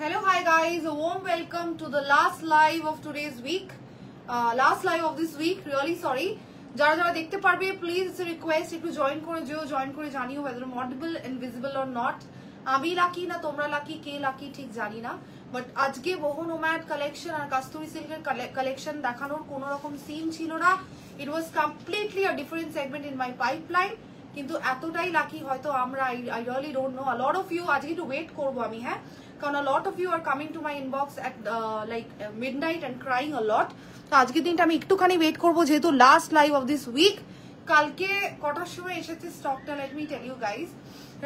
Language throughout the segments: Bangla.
Hello, hi guys, a warm welcome to the last live of today's week. Last live of this week, really sorry. যারা যারা দেখতে পারবে প্লিজ ইটস রিকোয়েস্ট একটু জয়েন করে জানিও whether I'm audible and visible or not. আমি লাকি না তোমরা লাকি, কে লাকি ঠিক জানি না, বাট আজকে বহু নোম্যাড কালেকশন আর কাস্তুরি সিল্কের কালেকশন দেখানোর কোনো রকম সিন ছিল না. It was completely a different segment in my pipeline. কিন্তু এতটাই লাকি হয়তো আমরা, I really don't know, a lot of you আজকে একটু ওয়েট করবো আমি, হ্যাঁ, কারণ a lot of you are coming to my inbox at midnight and crying a lot. তো আজকের দিনটা আমি একটুখানি ওয়েট করবো যেহেতু last live of this week. কালকে কটার সময় এসেছে স্টকটা, let me tell you guys.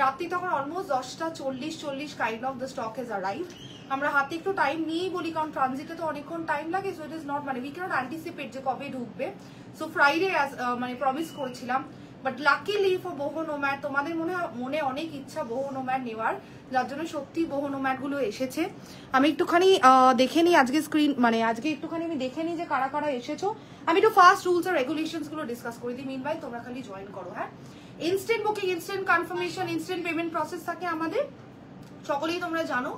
রাত্রি তখন almost 10:40 kind of the stock has arrived. আমরা হাতে একটু টাইম নিয়েই বলি কারণ ট্রানজিটে তো অনেকক্ষণ টাইম লাগে. সো ইট ইজ নট, মানে উই ক্যানট অ্যান্টিসিপেট যে কবে ঢুকবে. সো ফ্রাইডে মানে প্রমিস করেছিলাম, বাট লাকিলি ফর বহু নোম্যাড তোমাদের মনে অনেক ইচ্ছা বহু নোম্যাড নেওয়ার, যার জন্য সত্যি বহু নোম্যাড গুলো এসেছে. আমি একটুখানি দেখে নিই আজকে স্ক্রিন, মানে আজকে একটুখানি আমি দেখে নিই যে কারা কারা এসেছো. আমি একটু ফার্স্ট রুলস আর রেগুলেশনস গুলো ডিসকাস করে দিই. মিনওয়াইল তোমরা খালি জয়েন করো. হ্যাঁ, instant booking, instant confirmation, instant payment process থাকে আমাদের, সকলেই তোমরা জানো.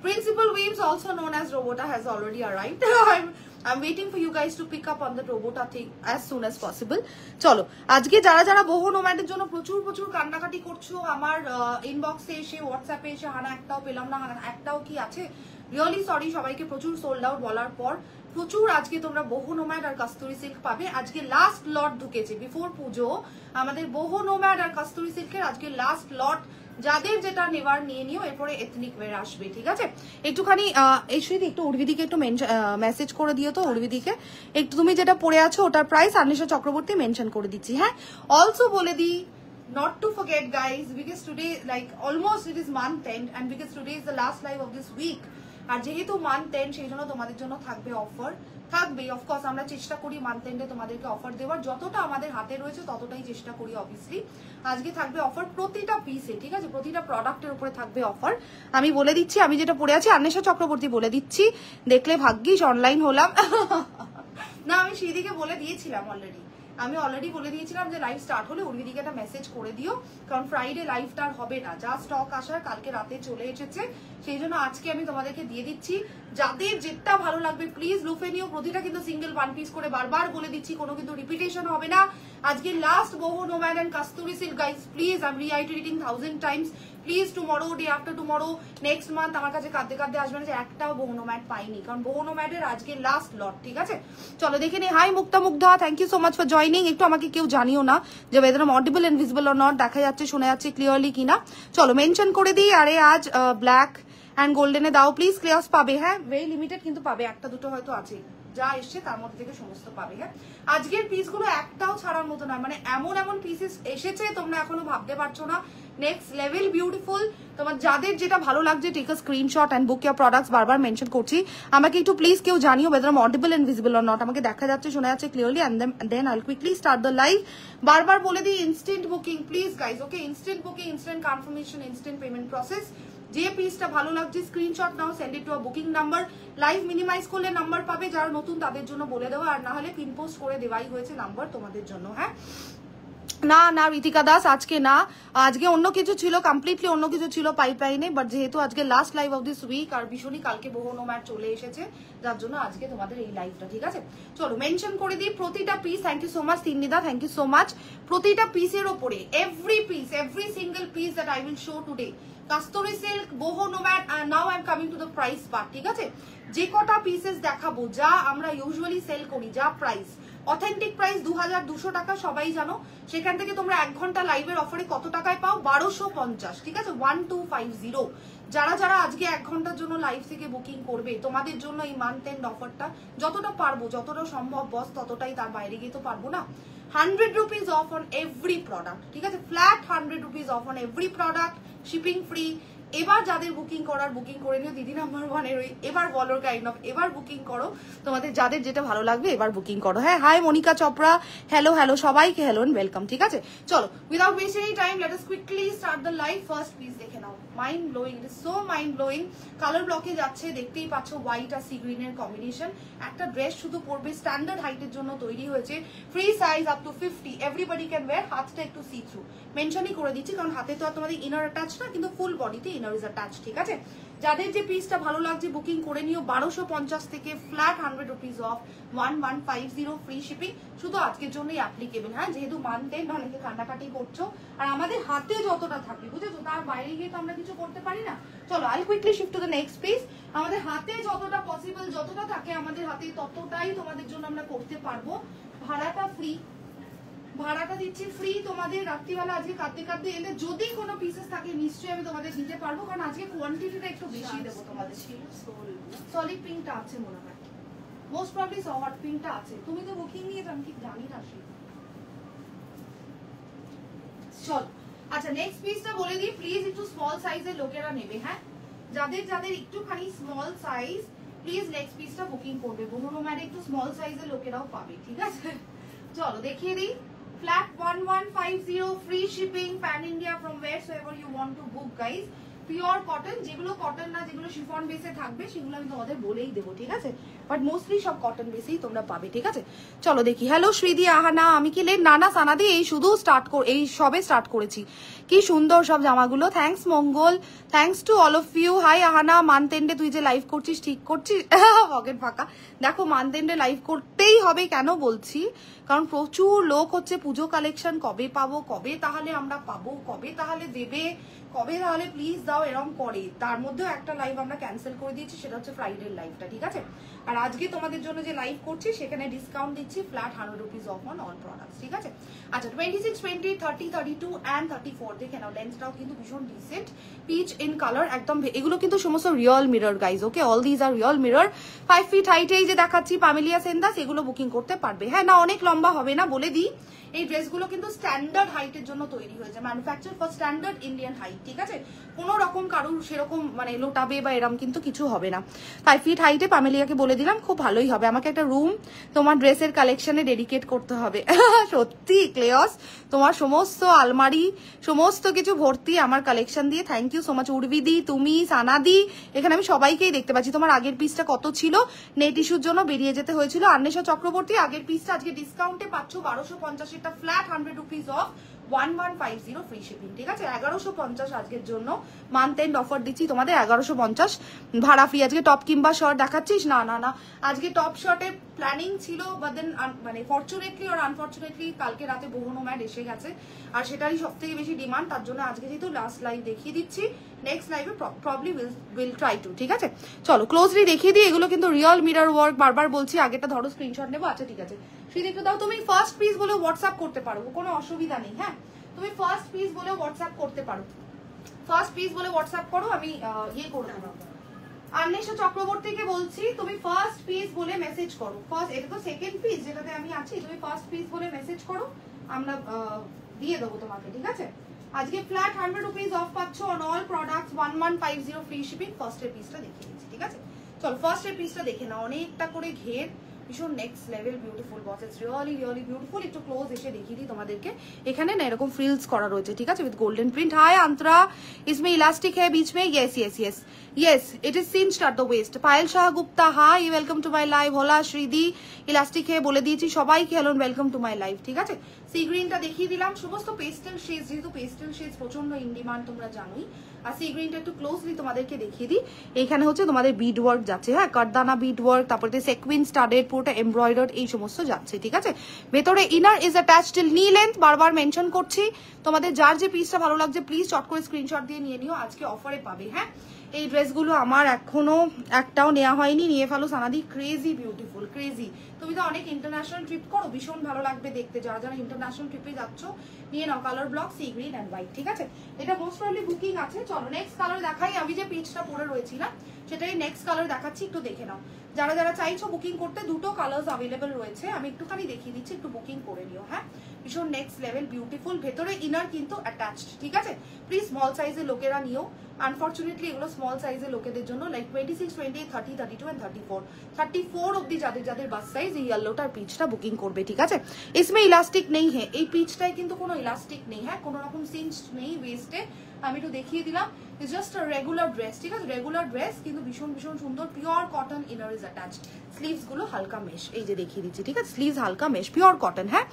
Principal Weaves, also known as Robota, has already arrived. I'm waiting for you guys to pick up on the Robota thing as soon as possible. চলো, আজকে যারা যারা বহু নোম্যাডের জন্য প্রচুর প্রচুর কান্নাকাটি করছো আমার ইনবক্সে এসে, হোয়াটসঅ্যাপে এসে, হানা একটাও পেলাম না, হানা একটাও কি আছে, রিয়েলি সরি সবাইকে প্রচুর সোল্ড আউট বলার পর. প্রচুর আজকে তোমরা বহু নোম্যাড আর কাস্তুরি সিল্ক পাবে. আজকে লাস্ট লট ঢুকেছে বিফোর পুজো আমাদের বহু নোম্যাড আর কাস্তুরি সিল্কের. আজকে লাস্ট লট, যাদের যেটা নেওয়ার নিয়ে নিও, এরপরে এথনিক ওয়্যার আসবে. ঠিক আছে, একটুখানি এই সুইদি একটু উর্বিদিকে একটু মেসেজ করে দিও তো. উর্বিদিকে একটু তুমি যেটা পড়ে আছো ওটার প্রাইস আনিশা চক্রবর্তী মেনশন করে দিচ্ছি. হ্যাঁ, অলসো বলে দিই not to forget guys, because today like almost it is month end and because today is the last live of this week, আর যেহেতু মান্থ এন্ড সেই জন্য তোমাদের জন্য থাকবে অফার. থাকবে অফকোর্স, আমরা চেষ্টা করি মান্থ এন্ডে তোমাদেরকে অফার দেওয়ার, যতটা আমাদের হাতে রয়েছে ততটাই চেষ্টা করি অবভিয়াসলি. আজকে থাকবে অফার প্রতিটা পিসে, ঠিক আছে, প্রতিটা প্রোডাক্টের উপরে থাকবে অফার. আমি বলে দিচ্ছি, আমি যেটা পড়ে আছি, আন্বেষা চক্রবর্তী বলে দিচ্ছি, দেখলে ভাগ্যিস অনলাইন হলাম. না, আমি সেদিকে বলে দিয়েছিলাম অলরেডি বলে দিয়েছিলাম যে লাইভ স্টার্ট হলে উর্বিদিকে একটা মেসেজ করে দিও, কারণ ফ্রাইডে লাইভটা আর হবে না. যা স্টক আসার কালকে রাতে চলে এসেছে, সেই জন্য আজকে আমি তোমাদেরকে দিয়ে দিচ্ছি. যাদের যেটা ভালো লাগবে প্লিজ লুফে নিও. প্রতিটা কিন্তু সিঙ্গেল ওয়ান পিস করে বারবার বলে দিচ্ছি, কোনো কিন্তু রিপিটেশন হবে না. আজকে last Bahu nomad and Kasturi silk guys, please I am reiterating 1000 times, please tomorrow, day after tomorrow, next month আমার কাছে কাঁদতে আসবে না যে একটাও বহু নোম্যাড পাইনি, কারণ বহু নোম্যাডের আজকে লাস্ট লট. ঠিক আছে, চলো দেখে নি. Hi Mugdha, thank you so much for joining. একটু আমাকে কেউ জানিও না যে whether I'm audible and visible or not, দেখা যাচ্ছে শোনা যাচ্ছে ক্লিয়ারলি কিনা. চলো মেনশন করে দিই. আরে আজ ব্ল্যাক অ্যান্ড গোল্ডেনে দাও প্লিজ, ক্লিয়ার্স পাবে. হ্যাঁ, ভেরি লিমিটেড কিন্তু পাবে, একটা দুটো হয়তো আছে, যা এসছে তার মধ্যে থেকে সমস্ত পাবে. হ্যাঁ, আজকের পিসগুলো একটাও ছাড়ার মতো নয়, মানে এমন এমন পিসেস এসেছে তোমরা এখনো ভাবতে পারছো না. Next level beautiful. তোমার যাদের যেটা ভালো লাগছে take a screenshot and book your products. বারবার মেনশন করছি, আমাকে একটু প্লিজ কেউ জানিও whether I'm audible and visible or not. আমাকে দেখা যাচ্ছে শোনা যাচ্ছে clearly, and then I'll quickly start the live. বারবার বলে দিই instant booking please guys. Okay, instant booking, instant confirmation, instant payment process. যে পিসটা ভালো লাগছে স্ক্রিনশট নাও, send it to a booking number. Live minimise করলে নাম্বার পাবে, যারা নতুন তাদের জন্য বলে দেওয়া, আর না হলে পিন পোস্ট করে দেওয়াই হয়েছে নাম্বার তোমাদের জন্য. হ্যাঁ, না ঋতিকা দাস আজকে না, আজকে অন্য কিছু ছিল, কমপ্লিটলি অন্য কিছু ছিল পাইপলাইনে, বাট যেহেতু আজকে last live of this week আর ভীষণই কালকে বহু নোম্যাড চলে এসেছে, যার জন্য আজকে তোমাদের এই লাইভটা. ঠিক আছে, চলো মেনশন করে দিই প্রতিটা piece. Thank you so much তিন্নিদা, থ্যাংক ইউ সো মাচ. প্রতিটা পিসের ওপরে every single piece that I will show today, Kasturi silk, Bahu nomad, and now I'm coming to the price part. ঠিক আছে, যে কটা পিসেস দেখাবো যা আমরা ইউজুয়ালি সেল করি, যা প্রাইস, অথেন্টিক প্রাইস 2200 টাকা, সবাই জানো. সেখান থেকে তোমরা 1 ঘন্টা লাইভের অফারে কত টাকায় পাও? 1250. ঠিক আছে, 1250. যারা যারা আজকে 1 ঘন্টার জন্য লাইভ থেকে বুকিং করবে, তোমাদের জন্য এই মান্থ এন্ড অফারটা যতটা পারবো, যতটা সম্ভব বস, ততটাই, তার বাইরে গিয়ে তো পারবো না. 100 rupees off on every product. ঠিক আছে, flat 100 rupees off on every product, shipping free. এবার যাদের বুকিং করার বুকিং করে নিও. দিদি নাম্বার 1 এর ওই এবার বলো কাইন্ড অফ, এবার বুকিং করো, তোমাদের যাদের যেটা ভালো লাগবে এবার বুকিং করো. হ্যাঁ, হাই মনিকা চোপড়া, হ্যালো সবাইকে হ্যালো এন্ড ওয়েলকাম. ঠিক আছে, চলো without wasting any time let us quickly start the live. First please দেখে নাও, mind blowing, it is so mind blowing. Colour ব্লকে যাচ্ছে, দেখতেই পাচ্ছ হোয়াইট আর সি গ্রিনের কম্বিনেশন. একটা ড্রেস শুধু পরবে, স্ট্যান্ডার্ড হাইটের জন্য তৈরি হয়েছে, free size up to 50, everybody can wear. হাতটা একটু সি থ্রু, মেনশনই করে দিচ্ছি কারণ হাতে তো আর তোমাদের ইনার অ্যাটাচ না, কিন্তু ফুল বডিতে ইনার ইজ অ্যাটাচ. ঠিক আছে, যাদের যে পিসটা ভালো লাগছে বুকিং করে নিও। 1250 থেকে flat 100 rupees of, 1150 free shipping, শুধু আজকের জন্যই অ্যাপ্লিকেবল। হ্যাঁ, যেহেতু মানতেন অনেকে কান্নাকাটি করছো, আর আমাদের হাতে যতটা থাকে বুঝেছো, তার বাইরে গিয়ে তো আমরা কিছু করতে পারি না। চলো I quickly shift to the next piece. আমাদের হাতে যতটা পসিবল, যতটা থাকে আমাদের হাতে, ততটাই তোমাদের জন্য আমরা করতে পারবো। ভাড়াটা ফ্রি, ভাড়াটা দিচ্ছি ফ্রি তোমাদের। রাত্রিবেলা আজকে কাঁদতে কাঁদতে এলে যদি কোনো পিসেস থাকে নিশ্চয়ই আমি তোমাদের দিতে পারবো, কারণ আজকে কোয়ান্টিটিটা একটু বেশি দেবো তোমাদের। সলিড পিঙ্কটা আছে মনে হয়, মোস্ট প্রবলি হট পিঙ্কটা আছে। তুমি তো বুকিং নিয়ে যান কি জানি না সে। চল আচ্ছা নেক্সট পিসটা বলে দিই, প্লিজ একটু স্মল সাইজের লোকেরা নেবে। হ্যাঁ, যাদের যাদের একটুখানি স্মল সাইজ প্লিজ নেক্সট পিসটা বুকিং করবে। বোনোরোম্যারে একটু স্মল সাইজের লোকেরাও পাবে, ঠিক আছে? চলো দেখিয়ে দিই। Flat 1150 free shipping pan India from wheresoever you want to book guys. Pure cotton, যেগুলো কটন না, যেগুলো শিফন বেসে থাকবে সেগুলো আমি তোমাদের বলেই দেবো, ঠিক আছে? বাট মোস্টলি সব কটন বেসেই তোমরা পাবে, ঠিক আছে? চলো দেখি। হ্যালো শ্রীদি, আহানা, আমি কি লেট? নানা সানাদি, এই শুধু এই সবে স্টার্ট করেছি। কি সুন্দর সব জামাগুলো, thanks Mangal, thanks to all of you. Hi Ahana, month এন্ডে তুই যে লাইভ করছিস ঠিক করছিস? পকেট ফাঁকা। দেখো মান্থ এন্ডে লাইভ করতেই হবে, কেন বলছি, কারণ প্রচুর লোক হচ্ছে পুজো কালেকশন কবে পাবো, কবে তাহলে আমরা পাবো, কবে তাহলে দেবে, কবে তাহলে প্লিজ দাও এরকম করে। তার মধ্যেও একটা লাইভ আমরা ক্যান্সেল করে দিয়েছি, সেটা হচ্ছে ফ্রাইডের লাইভটা, ঠিক আছে? আর আজকে তোমাদের জন্য যে লাইভ করছি সেখানে ডিসকাউন্ট দিচ্ছি, flat 100 rupees off on all products, ঠিক আছে? আচ্ছা 26, 20, 30, 32 and 34 দেখে নাও। লেন্সটাও কিন্তু ভীষণ ডিসেন্ট, পিচ ইন কালার একদম। এগুলো কিন্তু সমস্ত real mirror guys, okay? All these are real mirror. 5 feet হাইটেই যে দেখাচ্ছি পামেলিয়া সেন্দাস, এগুলো বুকিং করতে পারবে। হ্যাঁ, না অনেক লম্বা হবে না, বলে দিই। এই ড্রেসগুলো কিন্তু স্ট্যান্ডার্ড হাইটের জন্য তৈরি হয়েছে, manufacture for standard Indian height, ঠিক আছে? কোনো রকম কারুর সেরকম মানে লোটাবে বা এরম কিন্তু কিছু হবে না। 5 ফিট হাইটে পামেলিয়াকে বলে দিলাম, খুব ভালোই হবে। আমাকে একটা রুম তোমার ড্রেসের কালেকশনে ডেডিকেট করতে হবে। সত্যি ক্লেয়স, তোমার সমস্ত আলমারি সমস্ত কিছু ভর্তি আমার কালেকশন দিয়ে। থ্যাংক ইউ সো মাচ উর্বিদি, তুমি, সানাদি, এখানে আমি সবাইকেই দেখতে পাচ্ছি। তোমার আগের পিসটা কত ছিল? নেট ইস্যুর জন্য বেরিয়ে যেতে হয়েছিল। আন্বেষা চক্রবর্তী, আগের পিসটা আজকে ডিসকাউন্টে পাচ্ছ 1250, এটা flat 100 rupees of, 1150 free shipping, ঠিক আছে? 1150 আজকের জন্য মান্থ এন্ড অফার দিচ্ছি তোমাদের, 1150 ভাড়া ফ্রি। আজকে টপ কিংবা শার্ট দেখাচ্ছিস? না না না, আজকে টপ শার্টের প্ল্যানিং ছিল, বাট দেন মানে ফরচুনেটলি আর আনফরচুনেটলি কালকে রাতে বহুনো ম্যাড এসে গেছে, আর সেটারই সব থেকে বেশি ডিমান্ড। তার জন্য আজকে যেহেতু লাস্ট লাইভ দেখিয়ে দিচ্ছি, নেক্সট লাইভে প্রবলি উইল ট্রাই টু, ঠিক আছে? চলো ক্লোজলি দেখিয়ে দিই। এগুলো কিন্তু রিয়েল মিরর ওয়ার্ক, বারবার বলছি। আগেটা ধরো স্ক্রিনশট নেবো। আচ্ছা ঠিক আছে, সেই দেখতে দাও। তুমি ফার্স্ট পিস বলে হোয়াটসঅ্যাপ করতে পারো, কোনো অসুবিধা নেই। হ্যাঁ, তুমি ফার্স্ট পিস বলে হোয়াটসঅ্যাপ করতে পারো, ফার্স্ট পিস বলে হোয়াটসঅ্যাপ করো, আমি ইয়ে করে দেবো। আন্বেষা চক্রবর্তীকে বলছি, তুমি ফার্স্ট পিস বলে মেসেজ করো। ফার্স্ট, এটা তো সেকেন্ড পিস যেটাতে আমি আছি, তুমি ফার্স্ট পিস বলে মেসেজ করো, আমরা দিয়ে দেবো তোমাকে, ঠিক আছে? আজকে ফ্ল্যাট 100 রুপিস অফ পাচ্ছ on all products, 1150 free shipping. ফার্স্টের পিসটা দেখিয়ে দিচ্ছি, ঠিক আছে? চলো ফার্স্টের পিসটা দেখে নাও, অনেকটা করে ঘের, ভীষণ next level beautiful boss, it's really really beautiful. একটু ক্লোজ এসে দেখিয়ে দিই তোমাদেরকে। এখানে না এরকম ফ্রিলস করা রয়েছে, ঠিক আছে, with golden print. Hi Antara, इसमें इलास्टिक है बीच में? Yes yes yes yes, it is cinched at the waist। Payal Shah Gupta, hi welcome to my live. होला শ্রীদি, ইলাস্টিক হে বলে দিয়েছি সবাইকে, hello welcome to my live, ঠিক আছে? সি গ্রিনটা দেখিয়ে দিলাম, সমস্ত পেস্টেল শেডস, যেহেতু পেস্টেল শেডস প্রচন্ড ইন ডিমান্ড তোমরা জানোই। আর সি গ্রিনটা একটু ক্লোজলি তোমাদেরকে দেখিয়ে দিই। এখানে হচ্ছে তোমাদের বিড ওয়ার্ক যাচ্ছে, হ্যাঁ, কারদানা বিড ওয়ার্ক, তারপরে সেকুইন স্টাডেড, পুরোটা এমব্রয়ডার্ড, এই সমস্ত যাচ্ছে, ঠিক আছে? ভেতরে ইনার ইজ অ্যাটাচড টিল নি লেন্থ, বারবার মেনশন করছি। তোমাদের যার যে পিসটা ভালো লাগছে প্লিজ চট করে স্ক্রিনশট দিয়ে নিয়ে নিও, আজকে অফারে পাবে। হ্যাঁ, এই ড্রেসগুলো আমার এখনো একটাও নেওয়া হয়নি, নিয়ে ফেলো সানাদি। Crazy beautiful, crazy. তুমি তো অনেক ইন্টারন্যাশনাল ট্রিপ করো, ভীষণ ভালো লাগবে দেখতে। যারা যারা ইন্টারন্যাশনাল ট্রিপে যাচ্ছ নিয়ে নাও। Colour block sea green and white, ঠিক আছে? এটা মোস্ট প্রবলি বুকিং আছে। চলো নেক্সট কালার দেখাই। আমি যে পিচটা পরে রয়েছি না, সেটাই নেক্সট কালার দেখাচ্ছি, একটু দেখে নাও। যারা যারা চাইছো বুকিং করতে, দুটো কালার্স অ্যাভেলেবেল রয়েছে, আমি একটুখানি দেখিয়ে দিচ্ছি, একটু বুকিং করে নিও। হ্যাঁ, ভীষণ নেক্সট লেভেল বিউটিফুল। ভেতরে ইনার কিন্তু অ্যাটাচড, ঠিক আছে? প্লিজ স্মল সাইজের লোকেরা নিও। আনফর্চুনেটলি এগুলো স্মল সাইজের লোকেদের জন্য, লাইক 26, 28, 30, 32 and 34 অব্দি যাদের যাদের বাস সাইজ, এই ইয়েলোটার পিচটা বুকিং করবে, ঠিক আছে? इसमें ইলাস্টিক নেই। হ্যাঁ, এই পিচটায় কিন্তু কোনো ইলাস্টিক নেই, হ্যাঁ, কোনো রকম সিঞ্চড নেই ওয়েস্টে। আমি একটু দেখিয়ে দিলাম, it's just a regular dress, ঠিক আছে? রেগুলার ড্রেস কিন্তু ভীষণ ভীষণ সুন্দর, pure cotton, inner is attached. Sleeves গুলো হালকা মেশ, এই যে দেখিয়ে দিচ্ছি, ঠিক আছে? স্লিভস হালকা মেশ, পিওর কটন। হ্যাঁ,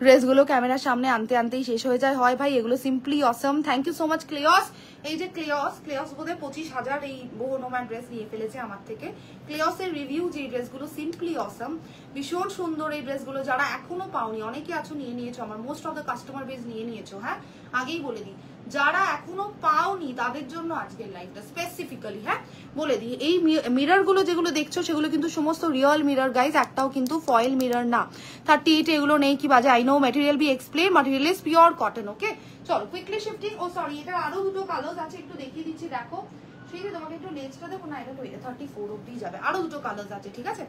ড্রেসগুলো ক্যামেরার সামনে আনতে আনতেই শেষ হয়ে যায়। হয় ভাই এগুলো simply awesome. Thank you so much ক্লিয়স। এই যে ক্লিয়স বোধহয় 25,000 এই বহু নোম্যাড ড্রেস নিয়ে ফেলেছে আমার থেকে। ক্লিয়সের রিভিউ যে ড্রেসগুলো সিম্পলি অসম, ভীষণ সুন্দর এই ড্রেসগুলো। যারা এখনো পাওনি, অনেকে আছো নিয়ে নিয়েছো, আমার most of the customer base নিয়ে নিয়েছো। হ্যাঁ আগেই বলে দিই, যারা এখনো পাওনি তাদের জন্য আজকের লাইভটা স্পেসিফিক্যালি। হ্যাঁ বলে দিই, এই মিরর গুলো যেগুলো দেখছো সেগুলো কিন্তু সমস্ত রিয়েল মিরর গাইজ, একটাও কিন্তু ফয়েল মিরর না। 38 এগুলো নেই কি বাজে, I know. Material be explain, material is pure cotton. Okay চলো কুইকলি শিফটিং। ও সরি, এটা আরো দুটো কালার্স আছে, একটু দেখিয়ে দিচ্ছি। দেখো সেই যে তোমাকে একটু লেজটা দেখো না, এটা তো 34 অব্দি যাবে। আরো দুটো কালার্স আছে, ঠিক আছে।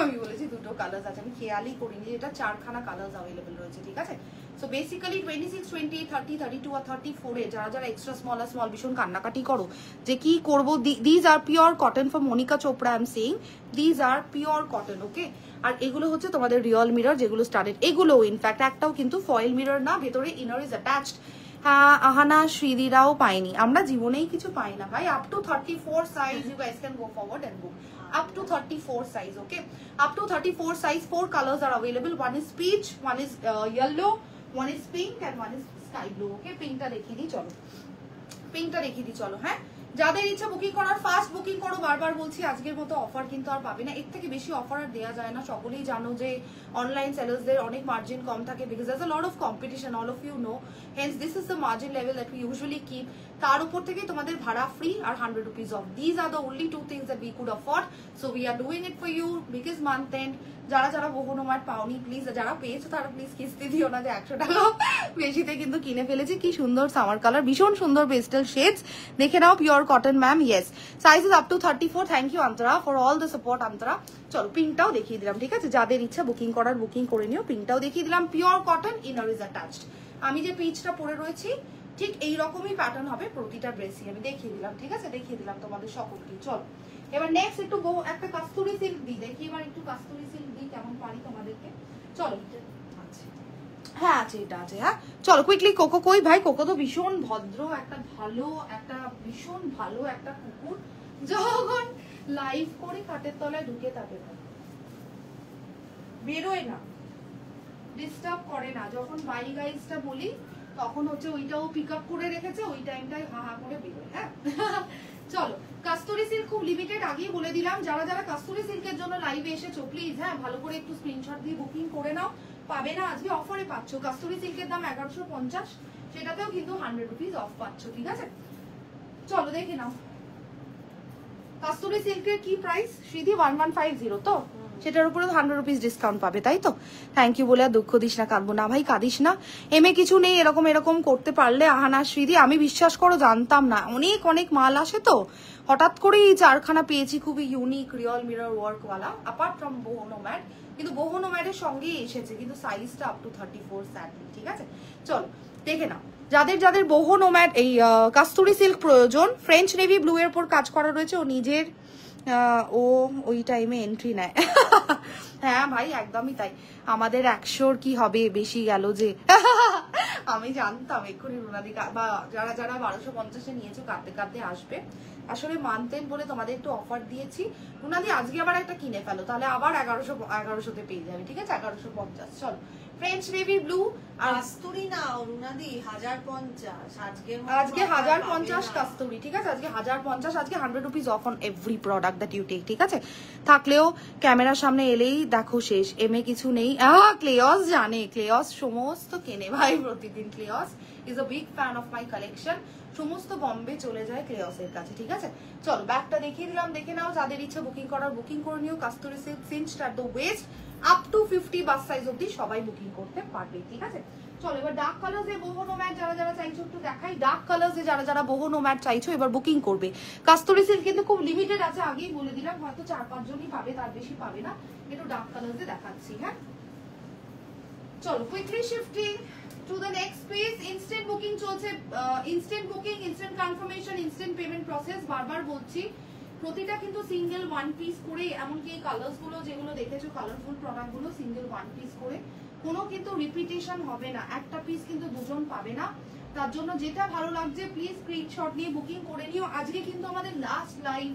আমি বলেছি দুটো কালার্স আছে, আমি খেয়ালই করিনি। এটা 4খানা কালার্স অ্যাভেলেবল রয়েছে, ঠিক আছে। সো বেসিক্যালি 26, 28, 30, 32 আর 34 এ যারা যারা এক্সট্রা স্মল ভীষণ কান্নাকাটি করো যে কি করবো, these are pure cotton for Monika Chopra. I am saying these are pure cotton. Okay আর এগুলো হচ্ছে তোমাদের রিয়েল মিরর যেগুলো স্টার্টেড, এগুলো ইনফ্যাক্ট একটাও কিন্তু ফয়েল মিরর না, ভেতরে ইনার ইজ অ্যাটাচড। হ্যাঁ আহানা শ্রীদিরাও পাইনি, আমরা জীবনেই কিছু পাই না ভাই। Up to 34 size you guys can go forward and book. Up to 34 size, okay? Up to 34 size, 4 colors are available. One is peach, one is yellow, one is pink and one is sky blue. Okay, pink ta dekhiye di cholo, pink ta dekhiye di cholo। হ্যাঁ যাদের ইচ্ছা বুকিং করার ফাস্ট বুকিং করো। বারবার বলছি আজকের মতো অফার কিন্তু আর পাবে না, এর থেকে বেশি অফার আর দেওয়া যায় না। সকলেই জানো যে অনলাইন সেলার্সদের অনেক মার্জিন কম থাকে, because there's a lot of competition, all of you know. Hence this is the margin level that we usually keep. তার উপর থেকে তোমাদের ভাড়া ফ্রি আর 100 rupees off. These are the only 2 things that we could afford, so we are doing it for you because month end. যারা যারা বহু নোম্যাড পাওনি প্লিজ, যারা পেয়েছো তারা প্লিজ কিস্তি দিও না যে 100 টাকা বেশিতে কিন্তু কিনে ফেলেছি। কি সুন্দর সামার কালার, ভীষণ সুন্দর পেস্টেল শেডস। দেখে নাও pure cotton ma'am. Yes sizes up to 34। Thank you Antara for all the support Antara. চলো পিঙ্কটাও দেখিয়ে দিলাম, ঠিক আছে। যাদের ইচ্ছা বুকিং করার বুকিং করে নিও। পিঙ্কটাও দেখিয়ে দিলাম, pure cotton, inner is attached. আমি যে পিচটা পরে রয়েছি ঠিক এইরকমই প্যাটার্ন হবে প্রতিটা ড্রেসই, আমি দেখিয়ে দিলাম, ঠিক আছে। দেখিয়ে দিলাম তোমাদের সকলকে। চলো এবার নেক্সট একটু একটা কাস্তুরি সিল্ক দিই, দেখি এবার একটু কাস্তুরি সিল্ক দিই কেমন পারি তোমাদেরকে। চলো হ্যাঁ আছে, এটা আছে। হ্যাঁ চলো কুইকলি। কোকো কই ভাই? কোকো তো ভীষণ ভদ্র একটা ভীষণ ভালো একটা কুকুর, যখন লাইভ করে খাটের তলায় ঢুকে থাকে বেরোয় না, ডিস্টার্ব করে না। যখন বাই গাইজটা বলি তখন হচ্ছে ওইটাও পিক আপ করে রেখেছে, ওই টাইমটাই হা হা করে বেরোয়। হ্যাঁ চলো কাস্তুরি সিল্ক খুব লিমিটেড, আগেই বলে দিলাম। যারা যারা কাস্তুরি সিল্কের জন্য লাইভে এসেছো প্লিজ হ্যাঁ ভালো করে একটু স্ক্রিনশট দিয়ে বুকিং করে নাও। পাবে না আজকে অফারে পাচ্ছ। কাস্তুরি সিল্কের দাম 1150, সেটাতেও কিন্তু 100 রুপিস অফ পাচ্ছ, ঠিক আছে। চলো দেখে নাও কাস্তুরি সিল্কের কি প্রাইস শ্রীদি? 1150 তো, সেটার উপরে 100 রুপিস ডিসকাউন্ট পাবে, তাই তো। থ্যাংক ইউ বলে আর দুঃখ দিস না, কাঁদবো না ভাই, কাঁদিস না। এমে কিছু নেই, এরকম এরকম করতে পারলে আহানা শ্রীদি। আমি বিশ্বাস করো জানতাম না, অনেক অনেক মাল আসে তো, হঠাৎ করেই 4খানা পেয়েছি খুবই ইউনিক রিয়েল মিরর ওয়ার্ক ওয়ালা, অ্যাপার্ট ফ্রম বহু নোম্যাড। কিন্তু বহু নোম্যাডের সঙ্গেই এসেছে, কিন্তু সাইজটা আপ টু 34 স্যাডলি, ঠিক আছে। চলো দেখে নাও যাদের যাদের বহু নোম্যাড এই কাস্তুরি সিল্ক প্রয়োজন। ফ্রেঞ্চ নেভি ব্লু এর উপর কাজ করা রয়েছে, ও নিজের ও ওই টাইমে এন্ট্রি নেয়। হ্যাঁ ভাই একদমই তাই। আমাদের 100 কি হবে, বেশি গেল যে। আমি জানতাম এক্ষুনি রুনাদি বা যারা যারা 1250-এ নিয়েছো কাঁদতে কাঁদতে আসবে। আসলে মানতেন বলে তোমাদের একটু অফার দিয়েছি। রুনাদি আজকে আবার একটা কিনে ফেলো, তাহলে আবার 1100-তে পেয়ে যাবে, ঠিক আছে। 1150। চলো ফ্রেঞ্চ নেভি ব্লু আর কাস্তুরি না রুনাদি 1050 আজকে 1050 কাস্তুরি, ঠিক আছে। আজকে 1050, আজকে 100 rupees off on every product that you take, ঠিক আছে। থাকলেও ক্যামেরার সামনে এলেই দেখো শেষ, এমে কিছু নেই। ক্লেয়স জানে, ক্লেয়স সমস্ত কেনে ভাই প্রতিদিন। ক্লেয়স is a big fan of my collection, সমস্ত বম্বে চলে যায় ক্লেয়সের কাছে, ঠিক আছে। চলো ব্যাগটা দেখিয়ে দিলাম, দেখে নাও। যাদের ইচ্ছা বুকিং করার বুকিং করে নিও। Kasturi silk cinched at the waist, up to 50 bust size অবধি সবাই বুকিং করতে পারবে, ঠিক আছে। চলো এবার ডার্ক কালার্স এ বহু নোম্যাড যারা যারা চাইছো একটু দেখাই। ডার্ক কালার্স এ যারা যারা বহু নোম্যাড চাইছো এবার বুকিং করবে। কাস্তুরি সিল্ক কিন্তু খুব লিমিটেড আছে, আগেই বলে দিলাম, হয়তো 4-5 জনই পাবে, তার বেশি পাবে না। একটু ডার্ক কালার্স এ দেখাচ্ছি। হ্যাঁ চলো quickly shifting to the next page. Instant booking চলছে, instant booking, instant confirmation, instant payment process. বারবার বলছি প্রতিটা কিন্তু সিঙ্গেল 1 পিস করে, এমনকি এই কালার্স গুলো যেগুলো দেখেছো কালারফুল প্রোডাক্ট গুলো সিঙ্গেল 1 পিস করে, কোনো কিন্তু রিপিটেশন হবে না। একটা পিস কিন্তু দুজন পাবে না। তার জন্য যেটা ভালো লাগছে প্লিজ স্ক্রিনশট নিয়ে বুকিং করে নিও। আজকে কিন্তু আমাদের লাস্ট লাইভ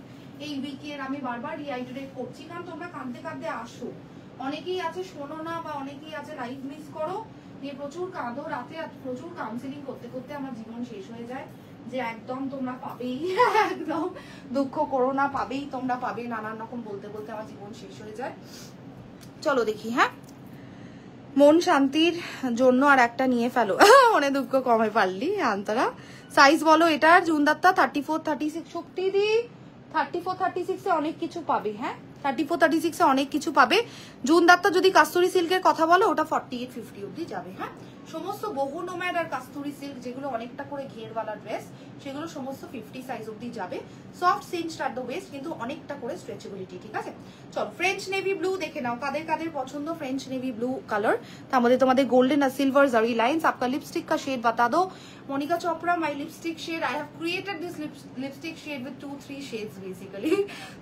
এই উইকের, আমি বারবার রিআইটারেট করছি কারণ তোমরা কাঁদতে কাঁদতে আসো। অনেকেই আছে শোনো না, বা অনেকেই আছে লাইভ মিস করো, নিয়ে প্রচুর কাঁদো রাতে, আর প্রচুর কাউন্সিলিং করতে করতে আমার জীবন শেষ হয়ে যায়, যে একদম তোমরা পাবেই, একদম দুঃখ করো না, পাবেই তোমরা পাবে, নানান রকম বলতে বলতে আমার জীবন শেষ হয়ে যায়। চলো দেখি, হ্যাঁ মন শান্তির জন্য আর একটা নিয়ে ফেলো, মনে দুঃখ কমে পারলি আন্তরা। সাইজ বলো এটার, জুনদাত্তা 34 36 শক্তি দি 34 36 এ অনেক কিছু পাবে, হ্যাঁ 34 36 এ অনেক কিছু পাবে। জুনদাত্তা যদি কাস্তুরি সিল্কের কথা বলো ওটা 48 50 অব্দি যাবে, হ্যাঁ সমস্ত বহু নোম্যাড আর কাস্তুরি সিল্ক যেগুলো অনেকটা করে ঘেরওয়ালা ড্রেস, সেগুলো সমস্ত 50 সাইজ অব্দি যাবে। সফট সিঞ্চড অ্যাট দ্য ওয়েস্ট, কিন্তু অনেকটা করে স্ট্রেচেবিলিটি, ঠিক আছে। চলো ফ্রেঞ্চ নেভি ব্লু দেখে নাও, কাদের কাদের পছন্দ ফ্রেঞ্চ নেভি ব্লু কালার, তার মধ্যে তোমাদের গোল্ডেন আর সিলভার জারি লাইন্স। आपका लिपस्टिक का शेड बता दो Monika Chopra. My lipstick shade, I have created this lipstick shade with 2-3 shades basically,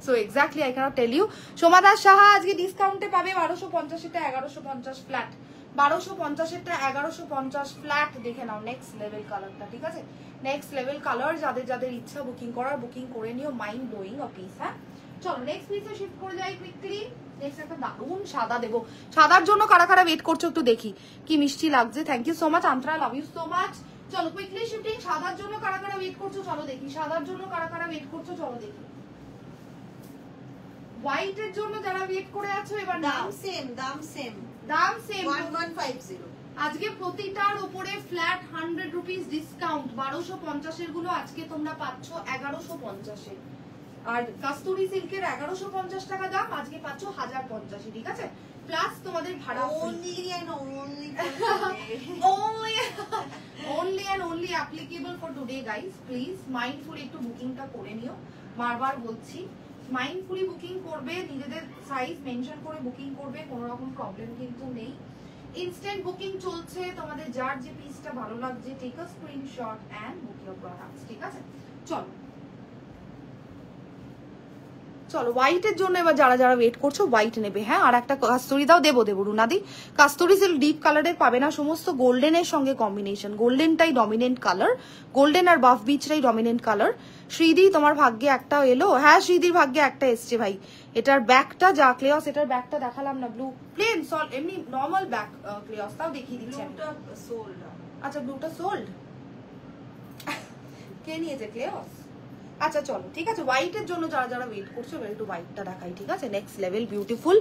so exactly I cannot tell you। Somadas Saha আজকে ডিসকাউন্টে পাবে 1250 এটা 1150 ফ্ল্যাট, 1250 এটা 1150 ফ্ল্যাট। দেখে নাও নেক্সট লেভেল কালারটা, ঠিক আছে নেক্সট লেভেল কালার, যাদের যাদের ইচ্ছা বুকিং করার বুকিং করে নিও, মাইন্ড ব্লোয়িং অফ পিস। হ্যাঁ চলো নেক্সট পিসে শিফট করে যাই কুইকলি। নেক্সট একটা দারুন সাদা দেবো, সাদার জন্য কারা কারা ওয়েট করছো একটু দেখি, কি মিষ্টি লাগছে, thank you so much Antara, love you so much. চলো কুইকলি শিফটিং, সাদার জন্য কারা কারা ওয়েট করছো চলো দেখি, সাদার জন্য কারা কারা ওয়েট করছো চলো দেখি। হোয়াইটের জন্য যারা ওয়েট করে আছো এবার দাম সেম, দাম সেম, দাম সেম 1150। আজকে প্রতিটার উপরে ফ্ল্যাট 100 রুপিস ডিসকাউন্ট, 1250 এর গুলো আজকে তোমরা পাচ্ছ 1150 এ, আর কাস্তুরি সিল্কের 1150 টাকা দাম, আজকে পাচ্ছ 1050 এ, ঠিক আছে প্লাস তোমাদের ভাড়া only and only only and only applicable for today guys, please mindfully একটু বুকিংটা করে নিও, বারবার বলছি মাইন্ডফুলি বুকিং করবে, নিজেদের সাইজ মেনশন করে বুকিং করবে, কোনো রকম প্রবলেম কিন্তু নেই। ইনস্ট্যান্ট বুকিং চলছে, তোমাদের যার যে পিসটা ভালো লাগছে take a screenshot and book your products, ঠিক আছে। চলো চলো হোয়াইটের জন্য এবার যারা যারা ওয়েট করছো হোয়াইট নেবে, হ্যাঁ আর একটা কাস্তুরি দাও, দেবো রুনাদি। কাস্তুরি সিল্ক ডিপ কালারের পাবে না, সমস্ত গোল্ডেনের সঙ্গে কম্বিনেশন, গোল্ডেনটাই ডমিনেন্ট কালার, গোল্ডেন আর বাফ বিচটাই ডমিনেন্ট কালার। শ্রীদি তোমার ভাগ্যে একটা এলো, হ্যাঁ শ্রীদির ভাগ্যে একটা এসছে ভাই। এটার ব্যাকটা যা ক্লেয়স, এটার ব্যাকটা দেখালাম না, ব্লু প্লেন সল এমনি নর্মাল ব্যাক ক্লেয়স, তাও দেখিয়ে দিচ্ছি আমি। আচ্ছা ব্লুটা সোল্ড, কে নিয়েছে ক্লেয়স? আচ্ছা চলো ঠিক আছে, হোয়াইটের জন্য যারা যারা ওয়েট করছো এবার একটু হোয়াইটটা দেখাই, ঠিক আছে নেক্সট লেভেল বিউটিফুল।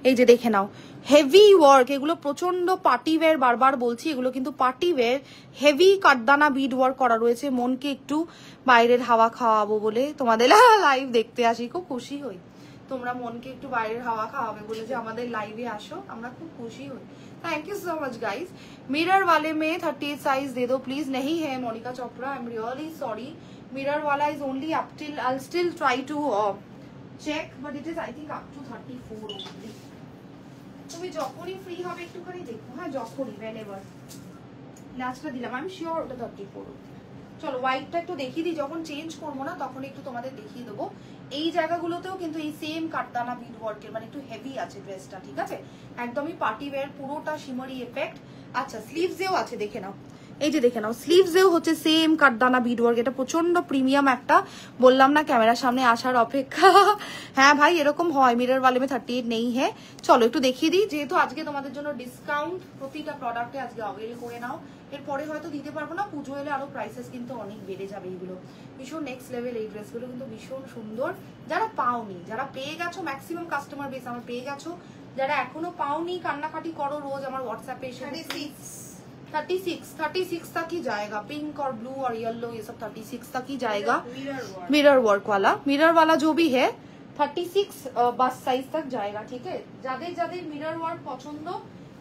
এই যে দেখে নাও হেভি ওয়ার্ক, এগুলো প্রচন্ড পার্টি ওয়্যার, বারবার বলছি এগুলো কিন্তু পার্টি ওয়্যার, হেভি কাঠদানা বিড ওয়ার্ক করা রয়েছে। মনকে একটু বাইরের হাওয়া খাওয়াবো বলে তোমাদের লাইভ দেখতে আসি, খুব খুশি হই তোমরা মনকে একটু বাইরের হাওয়া খাওয়াবে বলে যে আমাদের লাইভে আসো, আমরা খুব খুশি হই। Thank you so much guys. Mirror वाले में 38 साइज दे दो प्लीज। नहीं है Monika Chopra, I am really sorry, mirror वाला is only up till, I'll still try to check but it is I think up to 34 only। তুমি যখনই ফ্রি হবে একটুখানি দেখো, হ্যাঁ যখনই whenever লাস্টটা দিলাম, আমি শিওর ওটা 34। চলো হোয়াইটটা একটু দেখিয়ে দিই, যখন চেঞ্জ করবো না তখন একটু তোমাদের দেখিয়ে দেবো। এই জায়গাগুলোতেও কিন্তু এই সেম কাঠদানা বিড ওয়ার্কের, মানে একটু হেভি আছে ড্রেসটা, ঠিক আছে একদমই পার্টি ওয়্যার, পুরোটা শিমারি এফেক্ট। আচ্ছা স্লিভসেও আছে দেখে নাও, এই যে দেখে নাও স্লিভসেও হচ্ছে সেম কাঠদানা বিড ওয়ার্ক, এটা প্রচন্ড প্রিমিয়াম একটা, বললাম না ক্যামেরার সামনে আসার অপেক্ষা। হ্যাঁ ভাই এরকম হয়, মিরর ওয়ালে में 38 নেই হ্যাঁ। চলো একটু দেখিয়ে দিই, যেহেতু আজকে তোমাদের জন্য ডিসকাউন্ট প্রতিটা প্রোডাক্টে আজকে অ্যাভেল করে নাও, এরপরে হয়তো দিতে পারবো না, পুজো এলে আরো প্রাইসেস কিন্তু অনেক বেড়ে যাবে। এইগুলো ভীষণ নেক্সট লেভেল, এই ড্রেসগুলো কিন্তু ভীষণ সুন্দর। যারা পাওনি, যারা পেয়ে গেছো, ম্যাক্সিমাম কাস্টমার বেস আমার পেয়ে গেছো, যারা এখনো পাওনি কান্নাকাটি করো রোজ আমার হোয়াটসঅ্যাপে এসে। 36 तक ही जाएगा, पिंक और ब्लू और येलो ये सब 36 तक ही जाएगा। मिरर वर्क वाला जो भी है 36 बस साइज तक जाएगा, ठीक है। যাদের যাদের মিরর ওয়ার্ক পছন্দ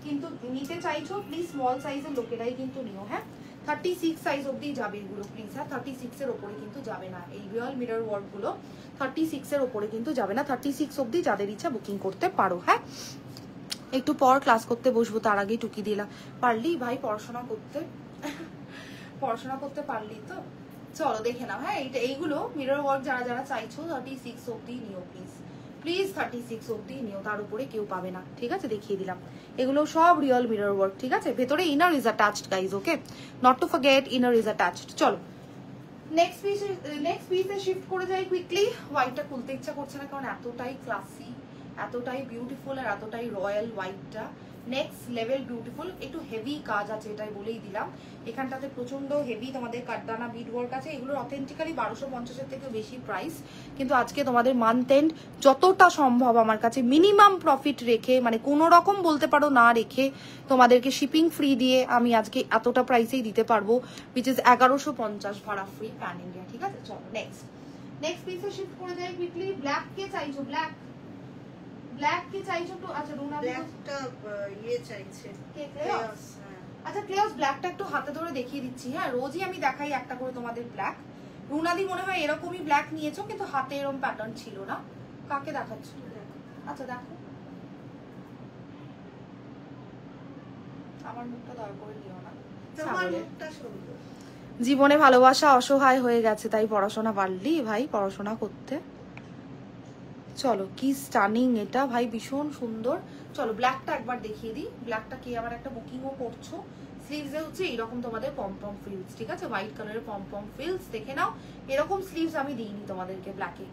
কিন্তু নিতে চাইছো প্লিজ স্মল সাইজের লোকেরাই কিন্তু নিও, হ্যাঁ 36 সাইজ অবধি যাবে এগুলো প্লিজ, হ্যাঁ 36 এর উপরে কিন্তু যাবে না, এই রিয়েল মিরর ওয়ার্ক গুলো 36 এর উপরে কিন্তু যাবে না, 36 অবধি যাদের ইচ্ছা বুকিং করতে পারো। হ্যাঁ একটু পর ক্লাস করতে বসবো, তার আগেই টুকি দিলাম, পারলি ভাই পড়াশোনা করতে পারলি তো। চলো দেখে নাও, হ্যাঁ এইগুলো মিরর ওয়ার্ক যারা যারা চাইছো 36 অবধি নিও প্লিজ 36 অবধি নিও, তার উপরে কেউ পাবে না, ঠিক আছে দেখিয়ে দিলাম। এগুলো সব রিয়েল মিরর ওয়ার্ক, ঠিক আছে ভেতরে inner is attached guys, okay not to forget inner is attached. চলো নেক্সট পিসে শিফট করে যাই কুইকলি। হোয়াইটটা খুলতে ইচ্ছা করছে না কারণ এতটাই ক্লাসি, এতটাই বিউটিফুল আর এতটাই রয়্যাল হোয়াইটটা নেক্সট লেভেল বিউটিফুল। একটু হেভি কাজ আছে, এটাই বলেই দিলাম। এখানটাতে প্রচন্ড হেভি তোমাদের কাঠদানা বিড ওয়ার্ক আছে। এগুলোর অথেন্টিক্যালি 1250-এর থেকে বেশি প্রাইস, কিন্তু আজকে তোমাদের মান্থ এন্ড যতটা সম্ভব আমার কাছে মিনিমাম প্রফিট রেখে, মানে কোনো রকম বলতে পারো না রেখে, তোমাদেরকে শিপিং ফ্রি দিয়ে আমি আজকে এতটা প্রাইসেই দিতে পারবো, উইচ ইজ 1150 ভাড়া ফ্রি প্যান ইন্ডিয়া। ঠিক আছে, চলো নেক্সট পিসে শিফট করে যাই কুইকলি। ব্ল্যাক কে চাইছো? ব্ল্যাক কি চাইছো তো? আচ্ছা রুনা ব্ল্যাকটা ইয়ে চাইছে কে ক্লেয়াস? আচ্ছা ক্লেয়াস ব্ল্যাকটা একটু হাতে ধরে দেখিয়ে দিচ্ছি। হ্যাঁ, রোজই আমি দেখাই একটা করে তোমাদের ব্ল্যাক। রুনাদি মনে হয় এরকমই ব্ল্যাক নিয়েছো, কিন্তু হাতে এরকম প্যাটার্ন ছিল না। কাকে দেখাচ্ছ? আচ্ছা দেখো, আমার মুখটা দয়া করে নিও না। তোমার মুখটা সুন্দর। জীবনে ভালোবাসা অসহায় হয়ে গেছে, তাই পড়াশোনা পারলি ভাই পড়াশোনা করতে। চলো কি স্টানিং এটা ভাই, ভীষণ সুন্দর। চলো ব্ল্যাকটা একবার দেখিয়ে দিই। ব্ল্যাকটা কি আবার একটা বুকিংও করছো। স্লিভসে হচ্ছে এইরকম তোমাদের পমপম ফ্রিলস, ঠিক আছে, হোয়াইট কালারের পমপম ফ্রিলস দেখে নাও। এরকম স্লিভস আমি দিইনি তোমাদেরকে ব্ল্যাকে,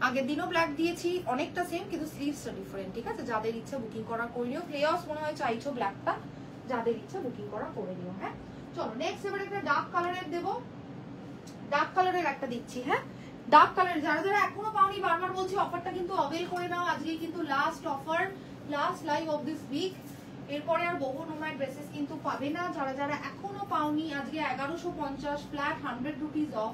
আগের দিনও ব্ল্যাক দিয়েছি, অনেকটা সেম কিন্তু স্লিভসটা ডিফারেন্ট। ঠিক আছে, যাদের ইচ্ছা বুকিং করা করে নিও। ক্লেয়াস মনে হয় চাইছো ব্ল্যাকটা, যাদের ইচ্ছা বুকিং করা করে নিও। হ্যাঁ চলো নেক্সট এবার একটা ডার্ক কালারের দেবো। ডার্ক কালারের একটা দিচ্ছি। হ্যাঁ ডার্ক কালার যারা যারা এখনো পাওনি, বারবার বলছি অফারটা কিন্তু অবেল করে নাও। আজকে কিন্তু last offer, last live of this week. এরপরে আর বহু নোম্যাড ড্রেসেস কিন্তু পাবে না। যারা যারা এখনো পাওনি, আজকে 1150 flat 100 rupees of.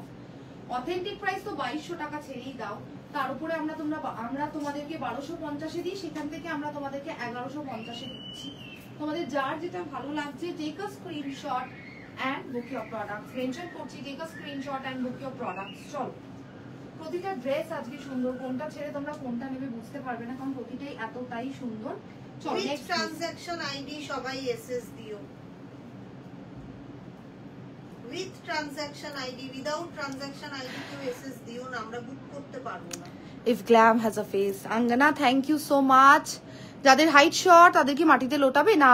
Authentic price তো 2200 টাকা ছেড়েই দাও, তার উপরে আমরা তোমাদেরকে 1250-এ দিই, সেখান থেকে আমরা তোমাদেরকে 1150-এ দিচ্ছি। তোমাদের যার যেটা ভালো লাগছে take a screenshot and book your products. Mention করছি take a screenshot and book your products. চলো প্রতিটা ড্রেস আজকে সুন্দর, কোনটা ছেড়ে তোমরা কোনটা নেবে বুঝতে পারবে না, কারণ প্রতিটাই এতটাই সুন্দর। চলো নেক্সট ট্রানজাকশন আইডি সবাই এসএস দিও। With transaction ID, without transaction ID কেউ এসএস দিও না, আমরা বুক করতে পারবো না। If glam has a face. Angana thank you so much. যাদের হাইট শর্ট তাদের কি মাটিতে লোটাবে না?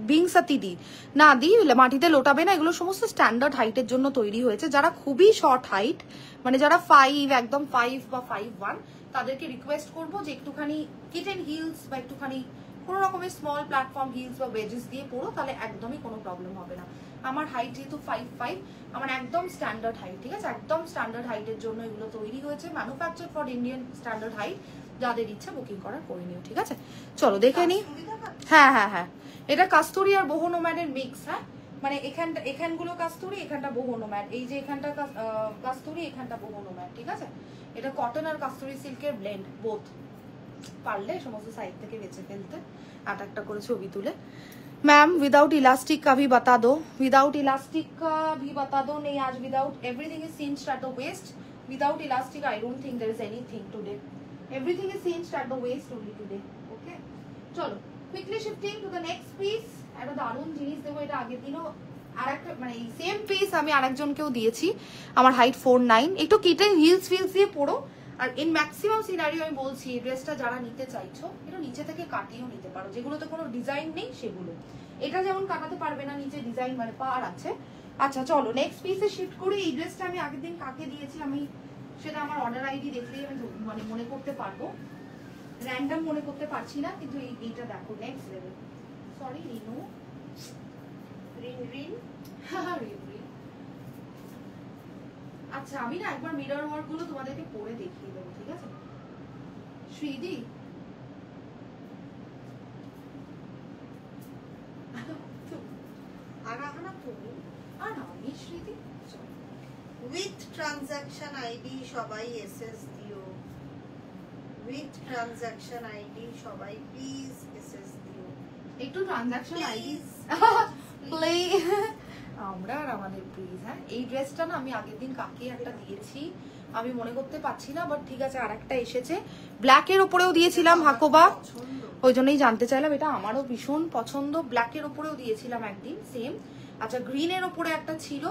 বিং সাতিদি না দি মাটিতে লোটাবে না, এগুলো সমস্ত স্ট্যান্ডার্ড হাইটের জন্য তৈরি হয়েছে। যারা খুবই শর্ট হাইট, মানে যারা 5 একদম 5 বা 5'1", তাদেরকে রিকোয়েস্ট করবো যে একটুখানি কিটেন হিলস বা একটুখানি কোনো রকমের স্মল প্ল্যাটফর্ম হিলস বা ওয়েজেস দিয়ে পড়ো, তাহলে একদমই কোনো প্রবলেম হবে না। আমার হাইট যেহেতু 5'5", আমার একদম স্ট্যান্ডার্ড হাইট, ঠিক আছে, একদম স্ট্যান্ডার্ড হাইটের জন্য এগুলো তৈরি হয়েছে, manufacture for Indian standard height. যাদের ইচ্ছা বুকিং করার করে নিও। ঠিক আছে চলো দেখে নি। হ্যাঁ হ্যাঁ হ্যাঁ, এটা কাস্তুরি আর বহু নোম্যাডের মিক্স। হ্যাঁ মানে এখানগুলো কাস্তুরি, এখানটা বহু নোম্যাড। এই যে এখানটা কাস্তুরি, এখানটা বহু নোম্যাড। ঠিক আছে, এটা কটন আর কাস্তুরি সিল্কের ব্লেন্ড বোথ। পারলে সমস্ত সাইড থেকে বেছে ফেলতে, একটা করে ছবি তুলে। मैम विदाउट इलास्टिक का भी बता दो। विदाउट इलास्टिक का भी बता दो। नहीं आज without, everything is cinched at the waist. Without elastic I don't think there is anything today. Everything is cinched at the waist only today. Okay, চলো quickly shifting to the next piece. একটা দারুণ জিনিস দেবো, এটা আগের দিনও আরেকটা মানে এই সেম পিস আমি আরেকজনকেও দিয়েছি। আমার হাইট 4'9", একটু কিটেন হিলস ফিলস দিয়ে পড়ো। আর ইন ম্যাক্সিমাম সিনারিও আমি বলছি এই ড্রেসটা যারা নিতে চাইছো একটু নিচে থেকে কাটিয়েও নিতে পারো, যেগুলোতে কোনো ডিজাইন নেই সেগুলো। এটা যেমন কাটাতে পারবে না, নিচে ডিজাইন মানে পার আছে। আচ্ছা চলো নেক্সট পিসে শিফট করি। এই ড্রেসটা আমি আগের দিন কাকে দিয়েছি আমি সেটা আমার অর্ডার আইডি দেখলেই আমি মানে মনে করতে পারবো, র্যান্ডম মনে করতে পারছি না, কিন্তু এইটা দেখো next level. Sorry Rinu, Rin আচ্ছা আমি না একবার মিরর ওয়ার্ক গুলো তোমাদেরকে পরে দেখিয়ে দেবো। ঠিক আছে শ্রীদি, আমি শ্রীদি। উইথ ট্রানজাকশন আইডি সবাই এসএস দিও। উইথ ট্রানজাকশন আইডি সবাই প্লিজ এসএস দিও। একটু ট্রানজাকশন আইডি প্লিজ আমরা আর আমাদের প্লিজ। হ্যাঁ এই ড্রেসটা না আমি আগের দিন কাকে একটা দিয়েছি আমি মনে করতে পারছি না, বাট ঠিক আছে আরেকটা এসেছে। ব্ল্যাকের উপরেও দিয়েছিলাম হাকোবা, ওই জন্যই জানতে চাইলাম। এটা আমারও ভীষণ পছন্দ। ব্ল্যাকের উপরেও দিয়েছিলাম একদিন সেম। আচ্ছা গ্রিনের উপরে একটা ছিল,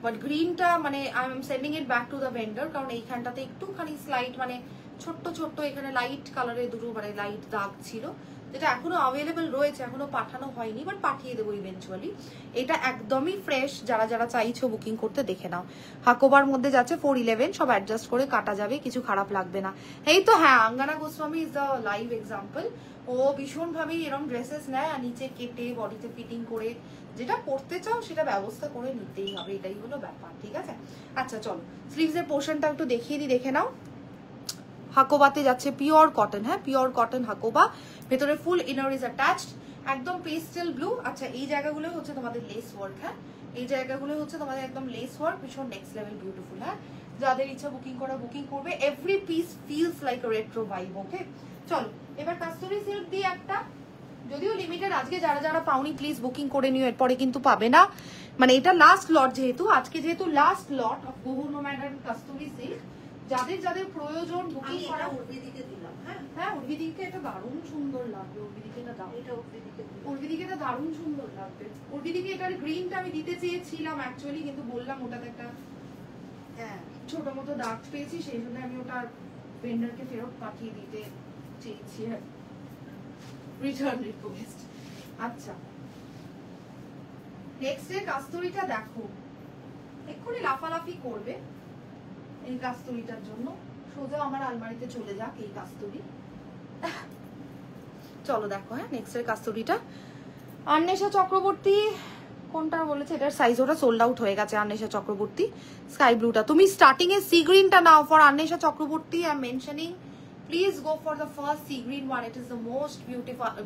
বাট গ্রিনটা মানে I am sending it back to the vendor, কারণ এইখানটাতে একটুখানি স্লাইট মানে ছোট্ট ছোট্ট এখানে লাইট কালারের দুটো মানে লাইট দাগ ছিল, যেটা এখনো অ্যাভেলেবল রয়েছে, এখনো পাঠানো হয়নি, বাট পাঠিয়ে দেবো ইভেনচুয়ালি। এটা একদমই ফ্রেশ, যারা যারা চাইছো বুকিং করতে দেখে নাও। হাকোবার মধ্যে যাচ্ছে 411, সব অ্যাডজাস্ট করে কাটা যাবে, কিছু খারাপ লাগবে না। এই তো হ্যাঁ, Angana Goswami is the live example. ও ভীষণভাবেই এরকম ড্রেসেস নেয় আর নিচে কেটে বডিতে ফিটিং করে যেটা পড়তে চাও সেটা ব্যবস্থা করে নিতেই হবে, এটাই হলো ব্যাপার, ঠিক আছে। আচ্ছা চলো স্লিভস এর পোর্শনটা একটু দেখিয়ে দিই, দেখে নাও। হাকোবাতে যাচ্ছে পিওর কটন, হ্যাঁ পিওর কটন হাকোবা, ভেতরে ফুল ইনার ইজ অ্যাটাচড, একদম পেস্টেল ব্লু। আচ্ছা এই জায়গাগুলো হচ্ছে তোমাদের লেস ওয়ার্ক, হ্যাঁ এই জায়গাগুলো হচ্ছে তোমাদের একদম লেস ওয়ার্ক, ভীষণ নেক্সট লেভেল বিউটিফুল। হ্যাঁ যাদের ইচ্ছা বুকিং করা বুকিং করবে, every piece feels like a retro vibe. Okay চলো এবার কাস্তুরি সিল্ক দিয়ে একটা, যদিও লিমিটেড, আজকে যারা যারা পাওনি প্লিজ বুকিং করে নিও, এরপরে কিন্তু পাবে না। মানে এটা লাস্ট লট, যেহেতু আজকে যেহেতু লাস্ট লট অফ বহু নোম্যাড এন্ড কাস্তুরি সিল্ক, যাদের যাদের প্রয়োজন বুকিং করা। উর্বিদিকে দিলাম, হ্যাঁ উর্বিদিকে এটা দারুণ সুন্দর লাগবে, উর্বিদিকে এটা দাও, এটা উর্বিদিকে দিলাম। উর্বিদিকে এটা দারুণ সুন্দর লাগবে। উর্বিদিকে এটার গ্রিনটা আমি দিতে চেয়েছিলাম অ্যাকচুয়ালি, কিন্তু বললাম ওটাতে একটা হ্যাঁ ছোট মতো দাগ পেয়েছি, সেই জন্য আমি ওটা ভেন্ডারকে ফেরত পাঠিয়ে দিতে চেয়েছি, রিটার্ন রিকোয়েস্ট। আচ্ছা নেক্সট এর কাস্তুরিটা দেখো, এক্ষুনি লাফালাফি করবে এই কাস্তুরিটার জন্য, সোজা আমার আলমারিতে চলে যাক এই কাস্তুরি। চলো দেখো, হ্যাঁ নেক্সট এর কাস্তুরিটা অন্বেষা চক্রবর্তী কোনটা বলেছে, এটার সাইজ ওটা সোল্ড আউট হয়ে গেছে। অন্বেষা চক্রবর্তী স্কাই ব্লুটা, তুমি স্টার্টিং এ সি গ্রিনটা নাও for Anwesha Chakraborty. I am mentioning, please go for the first sea green one, it is the most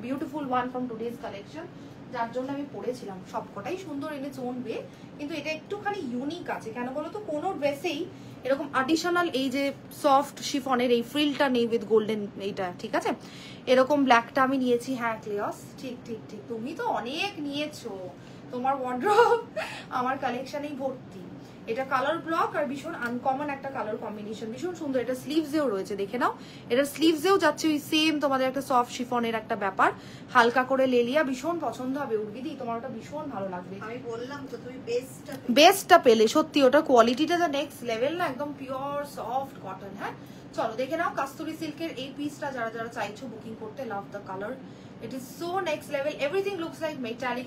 beautiful one from today's collection, যার জন্য আমি পরেছিলাম। সবকটাই সুন্দর এনে চনবে, কিন্তু এটা একটুখানি ইউনিক আছে, কেন বলো তো কোনো ড্রেসেই এরকম অ্যাডিশনাল এই যে সফট শিফনের এই ফ্রিলটা নেই উইথ গোল্ডেন এইটা, ঠিক আছে। এরকম ব্ল্যাকটা আমি নিয়েছি, হ্যাঁ ক্লিয়াস, ঠিক ঠিক ঠিক, তুমি তো অনেক নিয়েছো, তোমার ওয়ার্ড্রব আমার কালেকশনেই ভর্তি। এটা কালার ব্লক আর ভীষণ আনকমন একটা কালার কম্বিনেশন, ভীষণ সুন্দর। এটা স্লিভসেও রয়েছে, দেখে নাও, এটা স্লিভসেও যাচ্ছে ওই সেম তোমাদের একটা সফট শিফনের একটা ব্যাপার, হালকা করে লেলিয়া, ভীষণ পছন্দ হবে উর্বিদি, তোমার ওটা ভীষণ ভালো লাগবে। আমি বললাম তো তুমি বেস্টটা পেলে, সত্যি ওটা কোয়ালিটিটা দ্য নেক্সট লেভেল না, একদম পিওর সফট কটন। হ্যাঁ চলো দেখে নাও কাস্তুরি সিল্কের এই পিসটা, যারা যারা চাইছো বুকিং করতে, love the colour, it is so next level, everything looks like metallic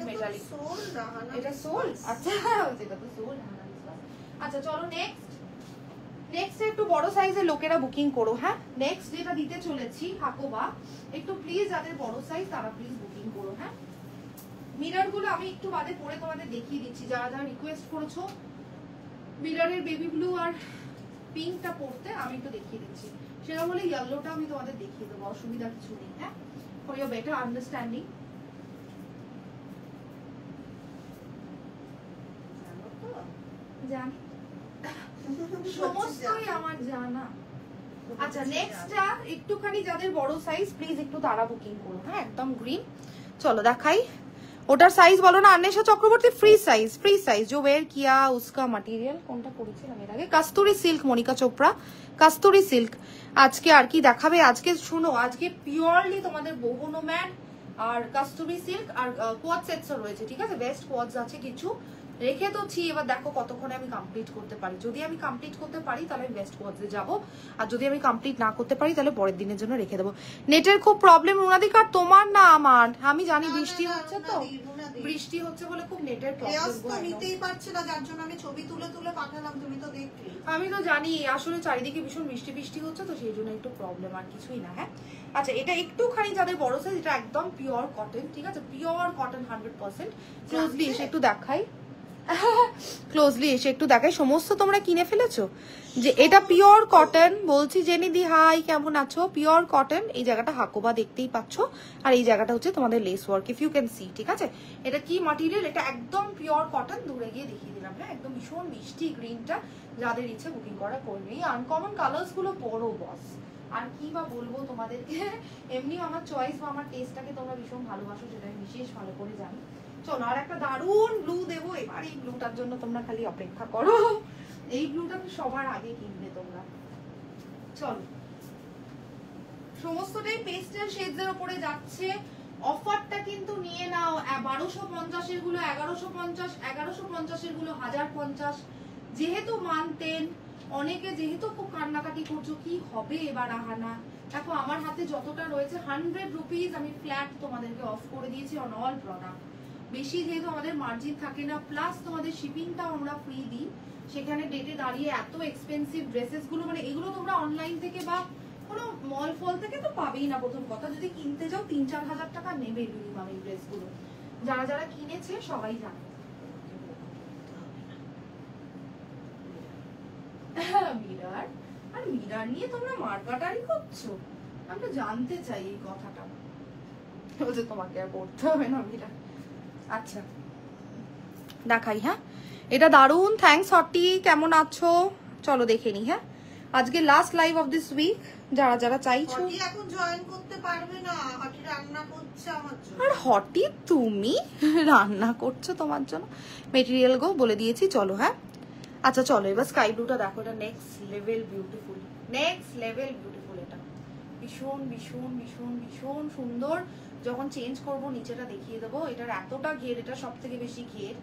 এটা সোল, আচ্ছা এটা তো সোল। আচ্ছা চলো নেক্সট একটু বড় সাইজের লোকেরা বুকিং করো। হ্যাঁ নেক্সট যেটা দিতে চলেছি হাকোবা, একটু প্লিজ যাদের বড় সাইজ তারা প্লিজ বুকিং করো। হ্যাঁ মিরর গুলো আমি একটু বাদে পরে তোমাদের দেখিয়ে দিচ্ছি, যারা যারা রিকোয়েস্ট করেছো মিররের বেবি ব্লু আর পিঙ্কটা পরতে, আমি একটু দেখিয়ে দিচ্ছি। সেটা বলে ইয়েলোটা আমি তোমাদের দেখিয়ে দেবো, অসুবিধা কিছু নেই। হ্যাঁ for your better understanding, জানি সমস্তই আমার জানা। আচ্ছা নেক্সটটা একটুখানি যাদের বড় সাইজ প্লিজ একটু তারা বুকিং করো। হ্যাঁ একদম গ্রিন, চলো দেখাই ওটার সাইজ বলো না অন্বেষা চক্রবর্তী, ফ্রি সাইজ जो वेयर किया उसका मटेरियल কোনটা পড়েছিলাম এর আগে, কাস্তুরি সিল্ক, মনিকা চোপড়া কাস্তুরি সিল্ক। আজকে আর কি দেখাবে, আজকে শুনো, আজকে পিওরলি তোমাদের বহু নোম্যাড আর কাস্তুরি সিল্ক আর কোয়াড সেটসও রয়েছে, ঠিক আছে, বেস্ট কোয়াডস আছে কিছু রেখে তোছি। এবার দেখো কতক্ষণে আমি কমপ্লিট করতে পারি, যদি আমি কমপ্লিট করতে পারি তাহলে আমি বেস্ট কোয়াডসে যাবো, আর যদি আমি কমপ্লিট না করতে পারি তাহলে পরের দিনের জন্য রেখে দেবো। নেটের খুব প্রবলেম রুনাদিকার, তোমার না আমার, আমি জানি বৃষ্টি হচ্ছে তো, বৃষ্টি হচ্ছে বলে খুব নেটের প্রবলেম, নিতেই পারছে না, যার জন্য আমি ছবি তুলে তুলে পাঠালাম, তুমি তো দেখলে। আমি তো জানি আসলে চারিদিকে ভীষণ বৃষ্টি হচ্ছে তো সেই জন্য একটু প্রবলেম, আর কিছুই না। হ্যাঁ আচ্ছা এটা একটুখানি যাদের বড় সাইজ, এটা একদম পিওর কটন, ঠিক আছে, পিওর কটন 100%। ক্লোজলি এসে একটু দেখাই, ক্লোজলি এসে একটু দেখাই, সমস্ত তোমরা কিনে ফেলেছো যে এটা পিওর কটন। বলছি জেনি দি হাই, কেমন আছো? পিওর কটন, এই জায়গাটা হাকোবা দেখতেই পাচ্ছ, আর এই জায়গাটা হচ্ছে তোমাদের lace work, if you can see, ঠিক আছে। এটা কি ম্যাটেরিয়াল, এটা একদম পিওর কটন, দূরে গিয়ে দেখিয়ে দিলাম। হ্যাঁ একদম ভীষণ মিষ্টি গ্রিনটা, যাদের ইচ্ছে বুকিং করা করবে। এই আনকমন কালার্স গুলো পরো বস, আর কি বা বলবো তোমাদেরকে, এমনি আমার চয়েস বা আমার টেস্টটাকে তোমরা ভীষণ ভালোবাসো, সেটা আমি বিশেষ ভালো করে জানি। চলো আর একটা দারুণ ব্লু দেবো এবার, এই ব্লুটার জন্য তোমরা খালি অপেক্ষা করো, এই ব্লুটা সবার আগে কিনবে তোমরা। চলো সমস্তটাই পেস্টেল শেডস এর উপরে যাচ্ছে, অফারটা কিন্তু নিয়ে নাও। 1250 এর গুলো 1150, 1150 এর গুলো 1050, যেহেতু মানতেন অনেকে, যেহেতু খুব কান্নাকাটি করছো কি হবে এবার আহানা, দেখো আমার হাতে যতটা রয়েছে 100 রুপিস আমি ফ্ল্যাট তোমাদেরকে অফ করে দিয়েছি অন অল প্রোডাক্ট। বেশি যেহেতু আমাদের মার্জিন থাকে না, প্লাস তোমাদের শিপিংটাও আমরা ফ্রি দিই, সেখানে ডেটে দাঁড়িয়ে এত এক্সপেন্সিভ ড্রেসেস গুলো মানে এগুলো তোমরা অনলাইন থেকে বা কোনো মল ফল থেকে তো পাবেই না। প্রথম কথা, যদি কিনতে যাও 3-4 হাজার টাকা নেবে মিনিমাম এই ড্রেসগুলো। যারা যারা কিনেছে সবাই জানে। মিরার আর মিরার নিয়ে তোমরা মার্কাটারি করছো, আমি তো জানতে চাই এই কথাটা। বলছে তোমাকে আর পড়তে হবে না মিরার। আচ্ছা দেখাই, হ্যাঁ এটা দারুন। থ্যাঙ্কস হটি, কেমন আছো? চলো দেখে নি। হ্যাঁ আজকে last live of this week, যারা যারা চাইছো। হটি এখন জয়েন করতে পারবে না, হটি রান্না করছে আমার জন্য। আর হটি তুমি রান্না করছো তোমার জন্য? মেটেরিয়াল গো বলে দিয়েছি, চলো। হ্যাঁ আচ্ছা চলো এবার স্কাই ব্লুটা দেখো, এটা next level beautiful, next level beautiful. এটা ভীষণ ভীষণ ভীষণ ভীষণ সুন্দর। যখন চেঞ্জ করব নিচেটা দেখিয়ে দেবো। এটার এতটা ঘের, এটা সব থেকে বেশি ঘের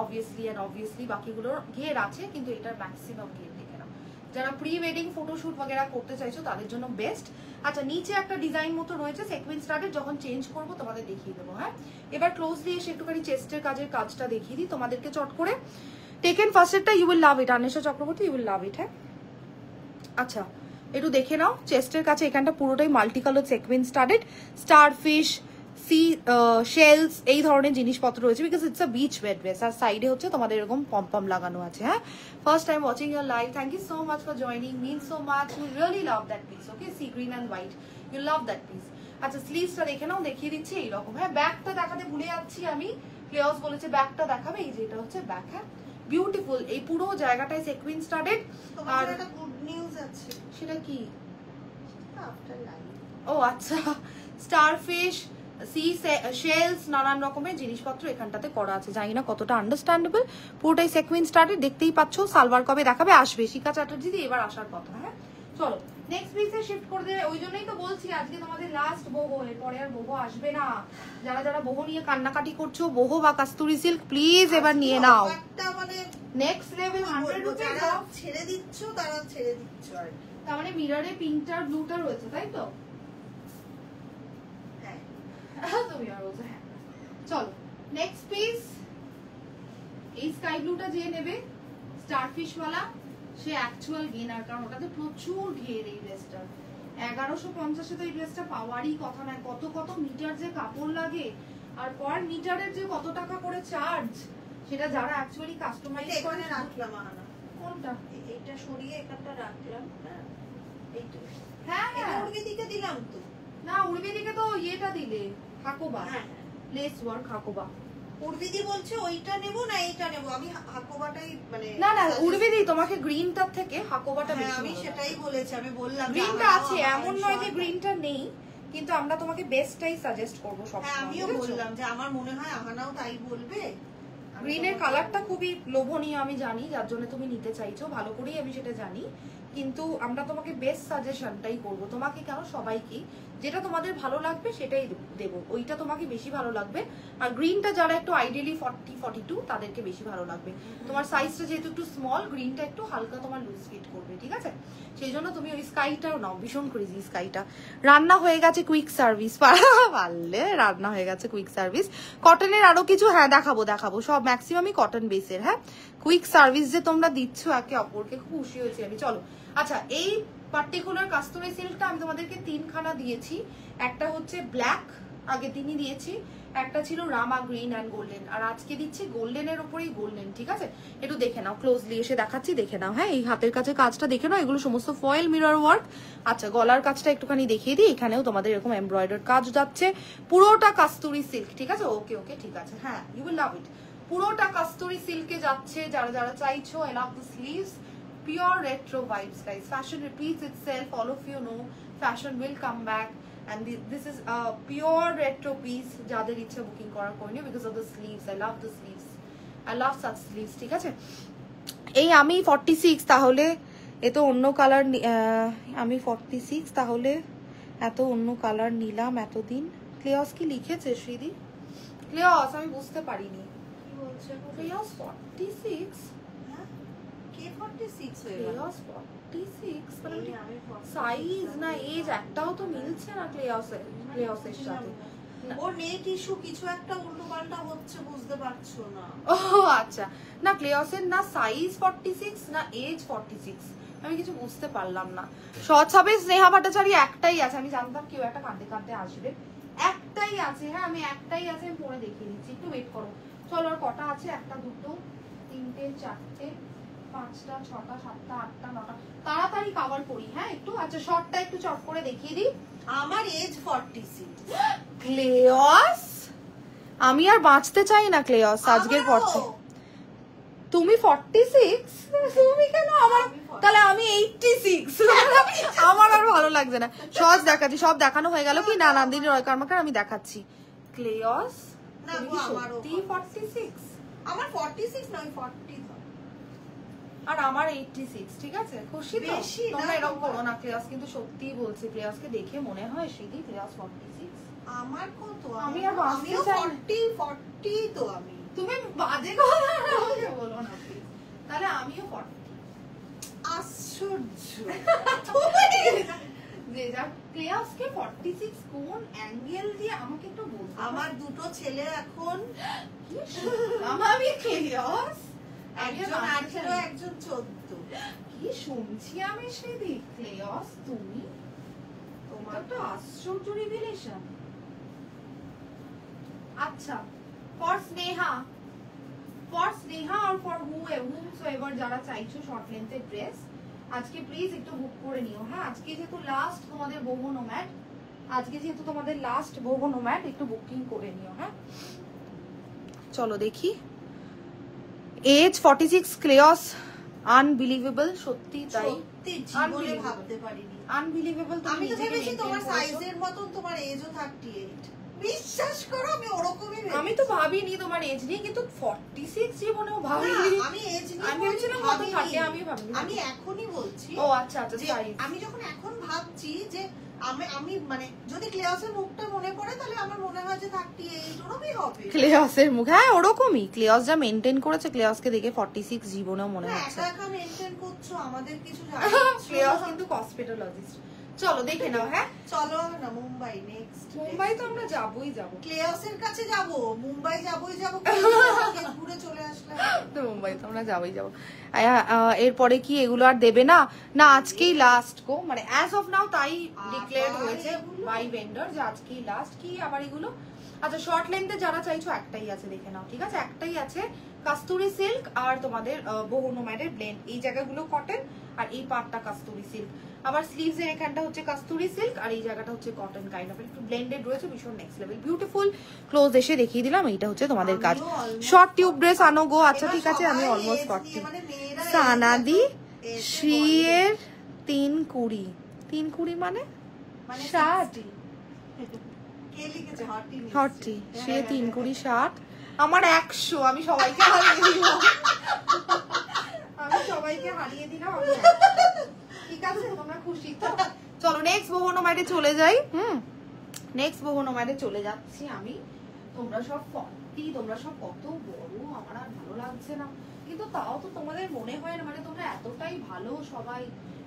অবভিয়াসলি, বাকিগুলোর ঘের আছে কিন্তু এটার ম্যাক্সিমাম ঘের দেখে নাও। যারা প্রি ওয়েডিং ফটোশুট বগেরা করতে চাইছো তাদের জন্য বেস্ট। আচ্ছা নিচে একটা ডিজাইন মতো রয়েছে সেকুয়েন্স স্টার্টেড, যখন চেঞ্জ করব তোমাদের দেখিয়ে দেবো। হ্যাঁ এবার ক্লোজলি এসে একটুখানি চেস্টের কাজটা দেখিয়ে দিই তোমাদেরকে চট করে। টেকেন ফার্স্টেরটা, you will love it. Anesha Chakraborty, you will love it. হ্যাঁ আচ্ছা একটু দেখে নাও চেস্টের কাছে এখানটা পুরোটাই multi colour sequence studded, starfish, sea shells এই ধরনের জিনিসপত্র রয়েছে, because it's a beach wear dress. আর সাইডে হচ্ছে তোমাদের এরকম পম লাগানো আছে। হ্যাঁ first time watching your live, thank you so much for joining, means so much, you really love that piece. Okay sea green and white, you love that piece. আচ্ছা স্লিভসটা দেখে নাও, দেখিয়ে দিচ্ছি এইরকম। হ্যাঁ ব্যাকটা দেখাতে ভুলে যাচ্ছি আমি, ক্লিয়ার্স বলেছে ব্যাকটা দেখাবে, এই যে এটা হচ্ছে ব্যাক। হ্যাঁ বিউটিফুল, এই পুরো জায়গাটায় সেকুয়েন্স স্টার্টেড। আর একটা গুড নিউজ আছে। সেটা কি? After live. ও আচ্ছা, স্টারফিশ, সি শেলস, নানান রকমের জিনিসপত্র এখানটাতে করা আছে। জানি না কতটা আন্ডারস্ট্যান্ডেবল। পুরোটাই সেকুয়েন্স স্টার্টেড, দেখতেই পাচ্ছ। সালবার কবে দেখাবে? আসবে, শিখা চ্যাটার্জি দিয়ে এবার আসার কথা। হ্যাঁ চলো নেক্সট পিসে শিফট করে দেবে। ওই জন্যই তো বলছি আজকে তোমাদের লাস্ট boho, এরপরে আর boho আসবে না। যারা যারা boho নিয়ে কান্নাকাটি করছো, boho বা কাস্তুরি সিল্ক প্লিজ এবার নিয়ে নাও। একটা মানে নেক্সট লেভেল 100 রুপিস অফ ছেড়ে দিচ্ছ, তারা ছেড়ে দিচ্ছ। আর তার মানে মিররে পিঙ্কটা ব্লুটা রয়েছে, তাই তো? হ্যাঁ তুমি আর বলছো হ্যাঁ। চলো নেক্সট পিস, এই স্কাই ব্লুটা যে নেবে স্টারফিশ ওয়ালা, সে অ্যাকচুয়াল গেনার, কারণ ওটাতে প্রচুর ঘের এই ড্রেসটা। 1150-এ তো এই ড্রেসটা পাওয়ারই কথা না। কত কত মিটার যে কাপড় লাগে, আর পার মিটারের যে কত টাকা করে চার্জ, সেটা যারা অ্যাকচুয়ালি কাস্টমাইজ করে। রাখলাম আনা কোনটা? এইটা সরিয়ে এখানটা রাখলাম। এইটা হ্যাঁ হ্যাঁ উর্বিদিকে দিলাম তো না, উর্বিদিকে তো ইয়েটা দিলে, হাকোবা। হ্যাঁ লেস ওয়ার্ক হাকোবা। উর্বিদি বলছে ওইটা নেব না এইটা নেব। আমি হাকোবাটাই মানে না না, উর্বিদি তোমাকে গ্রিনটার থেকে হাকোবাটা বেশি। আমি সেটাই বলেছি, আমি বললাম গ্রিনটা আছে, এমন নয় যে গ্রিনটা নেই, কিন্তু আমরা তোমাকে বেস্টটাই সাজেস্ট করব সব সময়। আমিও বললাম যে আমার মনে হয় আহানাও তাই বলবে। গ্রিনের কালারটা খুবই লোভনীয় আমি জানি, যার জন্য তুমি নিতে চাইছো, ভালো করেই আমি সেটা জানি, কিন্তু আমরা তোমাকে বেস্ট সাজেশনটাই করবো। তোমাকে কেন, সবাইকে যেটা তোমাদের ভালো লাগবে সেটাই দেবো, ওইটা তোমাকে বেশি ভালো লাগবে। আর গ্রিনটা যারা একটু আইডিয়ালি 40-42 তাদেরকে বেশি ভালো লাগবে। তোমার সাইজটা যেহেতু একটু স্মল, গ্রিনটা একটু হালকা তোমার লুজ ফিট করবে, ঠিক আছে? সেই জন্য তুমি ওই স্কাইটাও নাও, ভীষণ ক্রেজি স্কাইটা। রান্না হয়ে গেছে কুইক সার্ভিস, পারলে রান্না হয়ে গেছে কুইক সার্ভিস। কটনের আরো কিছু হ্যাঁ দেখাবো, সব ম্যাক্সিমামই কটন বেসের। হ্যাঁ কুইক সার্ভিস যে তোমরা দিচ্ছ একে অপরকে, খুব খুশি হয়েছি আমি। চলো আচ্ছা, এই পার্টিকুলার কাস্তুরি সিল্কটা আমি তোমাদেরকে 3খানা দিয়েছি। একটা হচ্ছে ব্ল্যাক, আগে দিনই দিয়েছি, একটা ছিল রামা গ্রিন অ্যান্ড গোল্ডেন, আর আজকে দিচ্ছি গোল্ডেনের উপরেই গোল্ডেন। ঠিক আছে, একটু দেখে নাও, ক্লোজলি এসে দেখাচ্ছি, দেখে নাও। হ্যাঁ এই হাতের কাছে কাজটা দেখে নাও, এগুলো সমস্ত ফয়েল মিরর ওয়ার্ক। আচ্ছা গলার কাজটা একটুখানি দেখিয়ে দিই, এখানেও তোমাদের এরকম এমব্রয়ডার কাজ যাচ্ছে, পুরোটা কাস্তুরি সিল্ক। ঠিক আছে, ওকে ওকে ঠিক আছে। হ্যাঁ ইউ উইল লাভ ইট, পুরোটা কাস্তুরি সিল্কে যাচ্ছে। যারা যারা চাইছো, I love the sleeves, pure retro vibes guys. Fashion repeats itself, all of you know fashion will come back, and this is a pure retro piece. যাদের ইচ্ছা বুকিং করা করে নিও, because of the sleeves. I love the sleeves, I love such sleeves. ঠিক আছে, এই আমি 46, তাহলে এ তো অন্য কালার, আমি 46, তাহলে এত অন্য কালার নিলাম এতদিন। ক্লিয়াস কি লিখেছে শ্রীদি? ক্লিয়াস আমি বুঝতে পারিনি। কি বলছে? ক্লিয়াস 46? কে 46? হয়ে গেল। ক্লেয়াস 46 মানে এই আমি 46 সাইজ না এজ একটাও তো মিলছে না ক্লেয়াসের সাথে। ওর নেট ইস্যু কিছু একটা উল্টোপাল্টা হচ্ছে, বুঝতে পারছো না? ও আচ্ছা, না ক্লেয়াসের না সাইজ 46 না এজ 46, আমি কিছু বুঝতে পারলাম না। শর্টস হবে স্নেহা ভট্টাচার্য একটাই আছে, আমি জানতাম কেউ একটা কাঁদতে কাঁদতে আসবে। একটাই আছে, হ্যাঁ আমি একটাই আছে, আমি পরে দেখিয়ে দিচ্ছি, একটু ওয়েট করো। চলো আর কটা আছে? একটা, দুটো, তিনটে, চারটে, 5টা, 6টা, 7টা, 8টা, 9টা, তাড়াতাড়ি কভার করি। হ্যাঁ একটু, আচ্ছা শর্টটা একটু চট করে দেখিয়ে দিই। আমার এজ 46। ক্লেয়াস, আমি আর বাঁচতে চাই না ক্লেয়াস আজকের পর থেকে। তুমি 46? তুমি কেন? আমার তাহলে আমি 86। আমার আর ভালো লাগছে না। সব দেখাচ্ছি, সব দেখানো হয়ে গেল কি? না নন্দিনী রয় কর্মকার আমি দেখাচ্ছি। ক্লেয়াস না তুমি গো, কি আমারও সত্যি 46? আমার 46 নয় 40 হয়। আর আমার 86, ঠিক আছে? খুশি তো? বেশি না তোমরা এরকম তোমার। করো না, ক্লেয়াস কিন্তু সত্যিই বলছি, ক্লেয়াসকে দেখে মনে হয় সিধি ক্লেয়াস 46। আমার কত? আমি আর বাঁচতে আমিও চাই না। 40 তো আমি। তুমি বাজে কথা আমাকে বলো না প্লিজ। তাহলে আমিও 40। আশ্চর্য। যে যা ক্লেয়াসকে 46 কোন অ্যাঙ্গেল দিয়ে আমাকে একটু বলতে হবে। আমার দুটো ছেলে এখন, কি শুনলাম আমি ক্লেয়াস? একজন 18 একজন 14। কি শুনছি আমি সেদিক? ক্লেয়াস তুমি? তোমার তো আশ্চর্য রিভিলেশন। আচ্ছা, ফর স্নেহা আর ফর whomsoever যারা চাইছো শর্ট লেন্থের ড্রেস, আজকে প্লিজ একটু বুক করে নিও। হ্যাঁ আজকে যেহেতু লাস্ট তোমাদের বহু নোম্যাড, একটু বুকিং করে নিও। হ্যাঁ চলো দেখি। এজ 46 ক্লেয়াস, আনবিলিভেবল, সত্যি তাই, সত্যি জীবনে ভাবতে পারিনি। আনবিলিভেবল। আমি তো ভেবেছি তোমার সাইজের মতন তোমার এজও 38। বিশ্বাস করো আমি ওরকমই ভেবেছি। আমি তো ভাবিনি তোমার এজ নিয়ে, কিন্তু 46 জীবনেও ভাবিনি। আমি এজ নিয়ে আমি ভেবেছিলাম কত থাকে, আমি ভাবিনি। আমি এখনই বলছি। ও আচ্ছা আচ্ছা, যে সাইজ। আমি যখন এখন ভাবছি যে আমি মানে যদি ক্লেয়াসের মুখটা মনে পড়ে তাহলে আমার মনে হয় যে 38 ওরকমই হবে। ক্লেয়াসের মুখ, হ্যাঁ ওরকমই। ক্লেয়াস যা মেইনটেইন করেছে, ক্লেয়াসকে দেখে 46 জীবনেও মনে না, হচ্ছে। একা একা মেইনটেইন করছো, আমাদের কিছু জানা ক্লেয়াস কিন্তু কসমেটোলজিস্ট। চলো দেখে নাও। হ্যাঁ চলো না মুম্বাই নেক্সট। মুম্বাই তো আমরা যাবোই যাবো। ক্লেয়াসের কাছে যাব, মুম্বাই যাবোই যাব, ঘুরে চলে আসলাম। তো মুম্বাই তো আমরা যাবোই যাবো। এরপরে কি এগুলো আর দেবে না? না আজকেই লাস্ট গো, মানে অ্যাজ অফ নাও তাই ডিক্লেয়ার হয়েছে বাই ভেন্ডর যে আজকেই লাস্ট। কি আবার এগুলো? আচ্ছা শর্ট লেন্থে যারা চাইছো একটাই আছে, দেখে নাও। ঠিক আছে, একটাই আছে, কাস্তুরি সিল্ক আর তোমাদের বহু নোম্যাডের ব্লেন্ড। এই জায়গাগুলো কটন আর এই পার্টটা কাস্তুরি সিল্ক। আবার স্লিভস এর এখানটা হচ্ছে কাস্তুরি সিল্ক আর এই জায়গাটা হচ্ছে কটন কাইন্ড অফ, একটু ব্লেন্ডেড রয়েছে, ভীষণ নেক্সট লেভেল বিউটিফুল। ক্লোজ এসে দেখিয়ে দিলাম, এইটা হচ্ছে তোমাদের কাজ। শর্ট টিউব ড্রেস আনো গো। আচ্ছা ঠিক আছে, আমি অলমোস্ট 40। সানাদি শ্রীয়ের 320। 320 মানে 60। কে লিখেছে? হটটি শ্রীয়ের 320 60। আমার 100। আমি সবাইকে হারিয়ে দিলাম। ঠিক আছে, তোমরা খুশি তো? চলো নেক্সট বহু নোম্যাডে চলে যাই। নেক্সট বহু নোম্যাডে চলে যাচ্ছি আমি। তোমরা সব 40, তোমরা সব কত বড়, আমার আর ভালো লাগছে না। কিন্তু তাও তো তোমাদের মনে হয় না, মানে তোমরা এতটাই ভালো সবাই,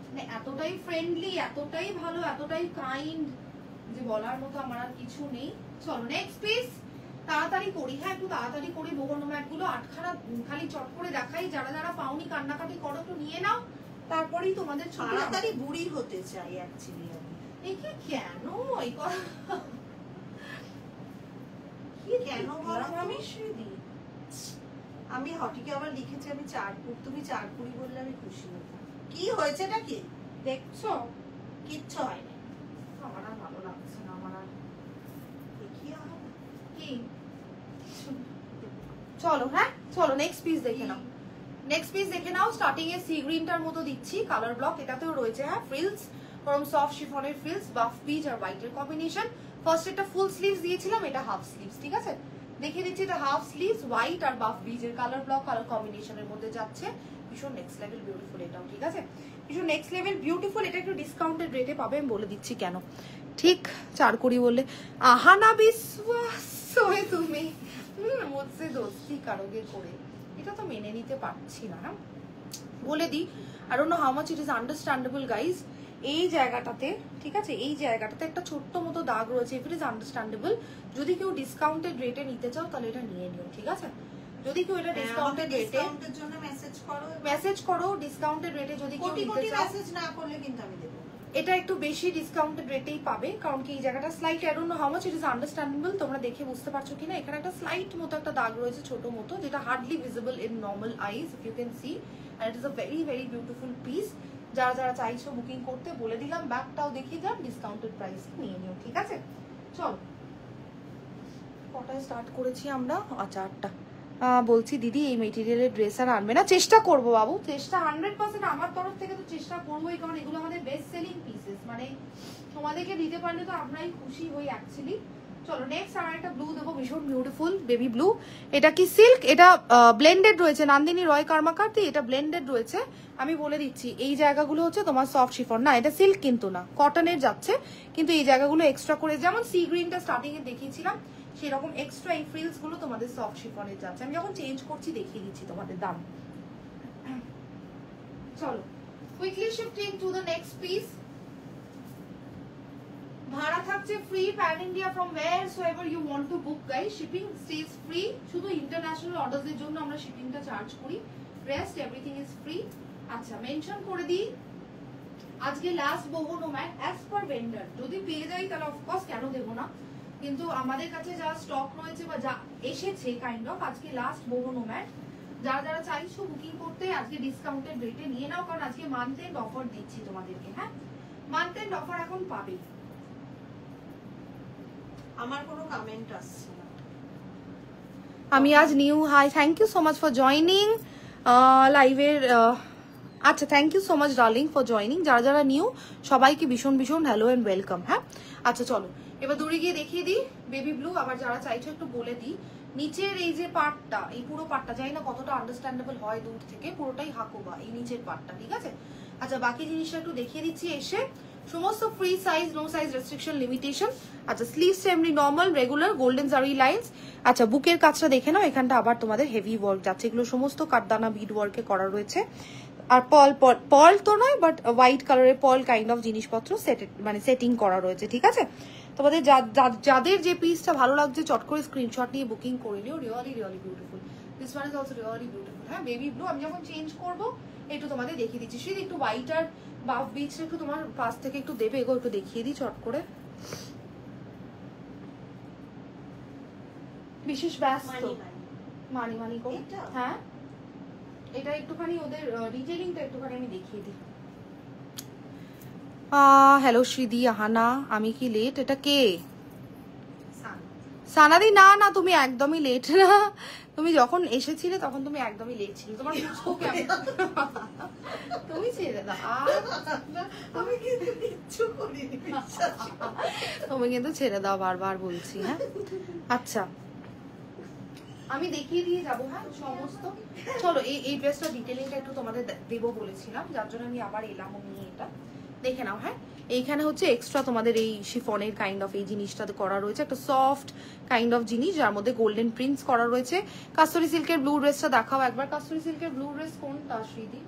মানে এতটাই ফ্রেন্ডলি, এতটাই ভালো, এতটাই কাইন্ড, যে বলার মতো আমার আর কিছু নেই। চলো নেক্সট পিস তাড়াতাড়ি করি। হ্যাঁ একটু তাড়াতাড়ি করি। বহু নোম্যাড গুলো আটখানা খালি চট করে দেখাই। যারা যারা পাওনি কান্নাকাটি করো, একটু নিয়ে নাও, তারপরেই তোমাদের ছবি। তাড়াতাড়ি বুড়ি হতে চাই অ্যাকচুয়ালি আমি। একে কেন এই কথা? কি কেন বলো? আমি হটিকে আবার লিখেছি আমি 4 ফুট, তুমি 4 ফুট বললে আমি খুশি হতাম। কি হয়েছেটা কি দেখছো? কিচ্ছু হয়নি। আমার আর ভালো লাগছে না। আমার আর কি হবে? কি? চলো হ্যাঁ চলো নেক্সট পিস দেখে নাও। নেক্সট পিস দেখে নাও। স্টার্টিং এ সি গ্রিনটার মতো দিচ্ছি কালার ব্লক। এটাতেও রয়েছে হ্যাঁ ফ্রিলস, ফ্রম সফট শিফনের ফ্রিলস, বাফ পিচ আর হোয়াইটের কম্বিনেশন। ফার্স্ট এটা ফুল স্লিভস দিয়েছিলাম, এটা হাফ স্লিভস। ঠিক আছে, দেখিয়ে দিচ্ছি। এটা হাফ স্লিভস, হোয়াইট আর বাফ বিচের কালার ব্লক, কালার কম্বিনেশনের মধ্যে যাচ্ছে। ভীষণ নেক্সট লেভেল বিউটিফুল এটাও। ঠিক আছে, ভীষণ নেক্সট লেভেল বিউটিফুল। এটা একটু ডিসকাউন্টেড রেটে পাবে, আমি বলে দিচ্ছি কেন। ঠিক 4 কোটি বললে আহানা বিশ্বাস হয়ে তুমি মুঝসে দোস্তি কারোগে করে, এটা তো মেনে নিতে পারছি না। বলে দিই I don't know how much it is understandable guys. এই জায়গাটাতে ঠিক আছে, এই জায়গাটাতে একটা ছোট্ট মতো দাগ রয়েছে। ইফ ইট ইজ আন্ডারস্ট্যান্ডেবল, যদি কেউ ডিসকাউন্টেড রেটে নিতে চাও তাহলে এটা নিয়ে নিও, ঠিক আছে? যদি কেউ এটা ডিসকাউন্টেড রেটে জন্য মেসেজ করো, ডিসকাউন্টেড রেটে যদি কেউ নিতে চাও, মেসেজ না করলে কিন্তু আমি দেব। এটা একটু বেশি ডিসকাউন্টেড রেটেই পাবে, কারণ কি এই জায়গাটা slight, I don't know how much it is understandable, তোমরা দেখে বুঝতে পারছো কিনা। এখানে একটা স্লাইট মতো একটা দাগ রয়েছে ছোট মতো, যেটা hardly visible in normal eyes, if you can see, and it is a very very beautiful piece. যারা যারা চাইছো বুকিং করতে বলে দিলাম, ব্যাগটাও দেখিয়ে দিলাম, ডিসকাউন্টেড প্রাইস নিয়ে নিও, ঠিক আছে? চলো, কটায় স্টার্ট করেছি আমরা? আচ্ছা 8টা। বলছি দিদি এই মেটেরিয়ালের ড্রেস আর আনবে না? চেষ্টা করবো বাবু, চেষ্টা 100% আমার তরফ থেকে তো চেষ্টা করবোই, কারণ এগুলো আমাদের বেস্ট সেলিং পিসেস, মানে তোমাদেরকে দিতে পারলে তো আমরাই খুশি হই অ্যাকচুয়ালি। চলো নেক্সট আমার একটা ব্লু দেবো, ভীষণ বিউটিফুল বেবি ব্লু। এটা কি সিল্ক? এটা ব্লেন্ডেড রয়েছে, নান্দিনী রয় কর্মকার, এটা ব্লেন্ডেড রয়েছে। আমি বলে দিচ্ছি এই জায়গাগুলো হচ্ছে তোমার সফট শিফন, না এটা সিল্ক কিন্তু না, কটনের যাচ্ছে, কিন্তু এই জায়গাগুলো এক্সট্রা করে, যেমন সি গ্রিনটা স্টার্টিং এ দেখিয়েছিলাম সেরকম এক্সট্রা এই ফ্রিলস গুলো তোমাদের সফট শিফনের যাচ্ছে। আমি যখন চেঞ্জ করছি দেখিয়ে দিচ্ছি তোমাদের দাম। চলো quickly shifting to the next piece. ভাড়া থাকছে free pan India from wheresoever you want to book guys, shipping stays free, শুধু ইন্টারন্যাশনাল অর্ডারস এর জন্য আমরা শিপিংটা চার্জ করি, রেস্ট এভরিথিং ইজ ফ্রি। আচ্ছা মেনশন করে দিই আজকে last Bahu nomad as per vendor, যদি পেয়ে যাই তাহলে অফকোর্স কেন দেবো না, কিন্তু আমাদের কাছে যা স্টক রয়েছে বা যা এসেছে কাইন্ড অফ আজকে লাস্ট বহু নোম্যাড। যারা যারা চাইছো বুকিং করতে আজকে ডিসকাউন্টেড রেটে নিয়ে নাও, কারণ আজকে মান্থ এন্ড অফার দিচ্ছি তোমাদেরকে। হ্যাঁ মান্থ এন্ড অফার এখন পাবে। আমার কোনো কমেন্ট আসছে না। আমি আজ new, hi thank you so much for joining লাইভের। আচ্ছা thank you so much darling for joining. যারা যারা নিউ সবাইকে ভীষণ ভীষণ হ্যালো এন্ড ওয়েলকাম। হ্যাঁ আচ্ছা চলো এবার দূরে গিয়ে দেখিয়ে দিই বেবি ব্লু। আবার যারা চাইছো একটু বলে দিই, নিচের এই যে পার্টটা, এই পুরো পার্টটা জানি না কতটা আন্ডারস্ট্যান্ডেবল হয় দূর থেকে, পুরোটাই হাকুবা এই নিচের পার্টটা, ঠিক আছে? আচ্ছা বাকি জিনিসটা একটু দেখিয়ে দিচ্ছি এসে। সমস্ত free size, no size restriction limitation. আচ্ছা স্লিভস এমনি normal regular golden zari lines. আচ্ছা বুকের কাজটা দেখে নাও, এখানটা আবার তোমাদের হেভি ওয়ার্ক যাচ্ছে, এগুলো সমস্ত কাঠদানা বিড ওয়ার্কে করা রয়েছে। আর পার্ল তো নয়, বাট হোয়াইট কালারের পার্ল কাইন্ড অফ জিনিসপত্র মানে সেটিং করা রয়েছে, ঠিক আছে? তোমাদের যাদের যে পিসটা ভালো লাগছে চট করে স্ক্রিনশট নিয়ে বুকিং করে নিও। Really really beautiful, this one is also really beautiful. হ্যাঁ বেবি ব্লু আমি যখন চেঞ্জ করবো একটু তোমাদের দেখিয়ে দিচ্ছি। শুধু একটু হোয়াইট আর বাফ বিচটা একটু তোমার পাশ থেকে একটু দেবে, এগো একটু দেখিয়ে দিই চট করে। বিশেষ ব্যস্ত মানি করে। হ্যাঁ এটা একটুখানি ওদের ডিটেইলিংটা একটুখানি আমি দেখিয়ে দিই। হ্যালো শ্রীদি আহানা, আমি কি লেট? এটা কে? সানাদি? না না তুমি একদমই লেট না, তুমি যখন এসেছিলে তখন তুমি একদমই লেট ছিলে। তোমার তুমি ছেড়ে দাও, তুমি কিন্তু ছেড়ে দাও, বারবার বলছি। হ্যাঁ আচ্ছা আমি দেখিয়ে দিয়ে যাবো। হ্যাঁ সমস্ত চলো এই ড্রেসটা ডিটেলিংটা একটু তোমাদের দেবো বলেছিলাম, যার জন্য আমি আবার এলাম নিয়ে। এটা দেখে নাও। হ্যাঁ এইখানে হচ্ছে এক্সট্রা তোমাদের এই শিফনের কাইন্ড অফ এই জিনিসটা করা রয়েছে, একটা সফট কাইন্ড অফ জিনিস যার মধ্যে গোল্ডেন প্রিন্টস করা রয়েছে। কাস্তুরি সিল্কের ব্লু ড্রেসটা দেখাও একবার। কাস্তুরি সিল্কের ব্লু ড্রেস কোনটা শ্রীদি?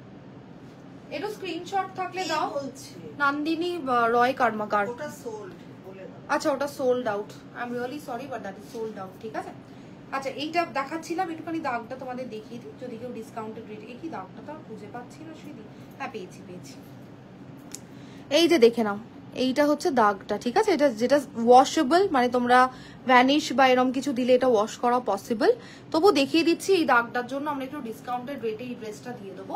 একটু স্ক্রিনশট থাকলে দাও। নান্দিনী রয় কর্মকার। আচ্ছা ওটা sold out, I am really sorry but that is sold out, ঠিক আছে? আচ্ছা এইটা দেখাচ্ছিলাম, একটুখানি দাগটা তোমাদের দেখিয়ে দিই যদি কেউ ডিসকাউন্টেড রেটে। কি দাগটা তো খুঁজে পাচ্ছি না শ্রীদি। হ্যাঁ পেয়েছি। এই যে দেখে নাও, এইটা হচ্ছে দাগটা, ঠিক আছে? এটা যেটা ওয়াশেবল, মানে তোমরা ভ্যানিশ বা এরকম কিছু দিলে এটা ওয়াশ করা পসিবল। তবু দেখিয়ে দিচ্ছি এই দাগটার জন্য আমরা একটু ডিসকাউন্টেড রেটে এই ড্রেসটা দিয়ে দেবো।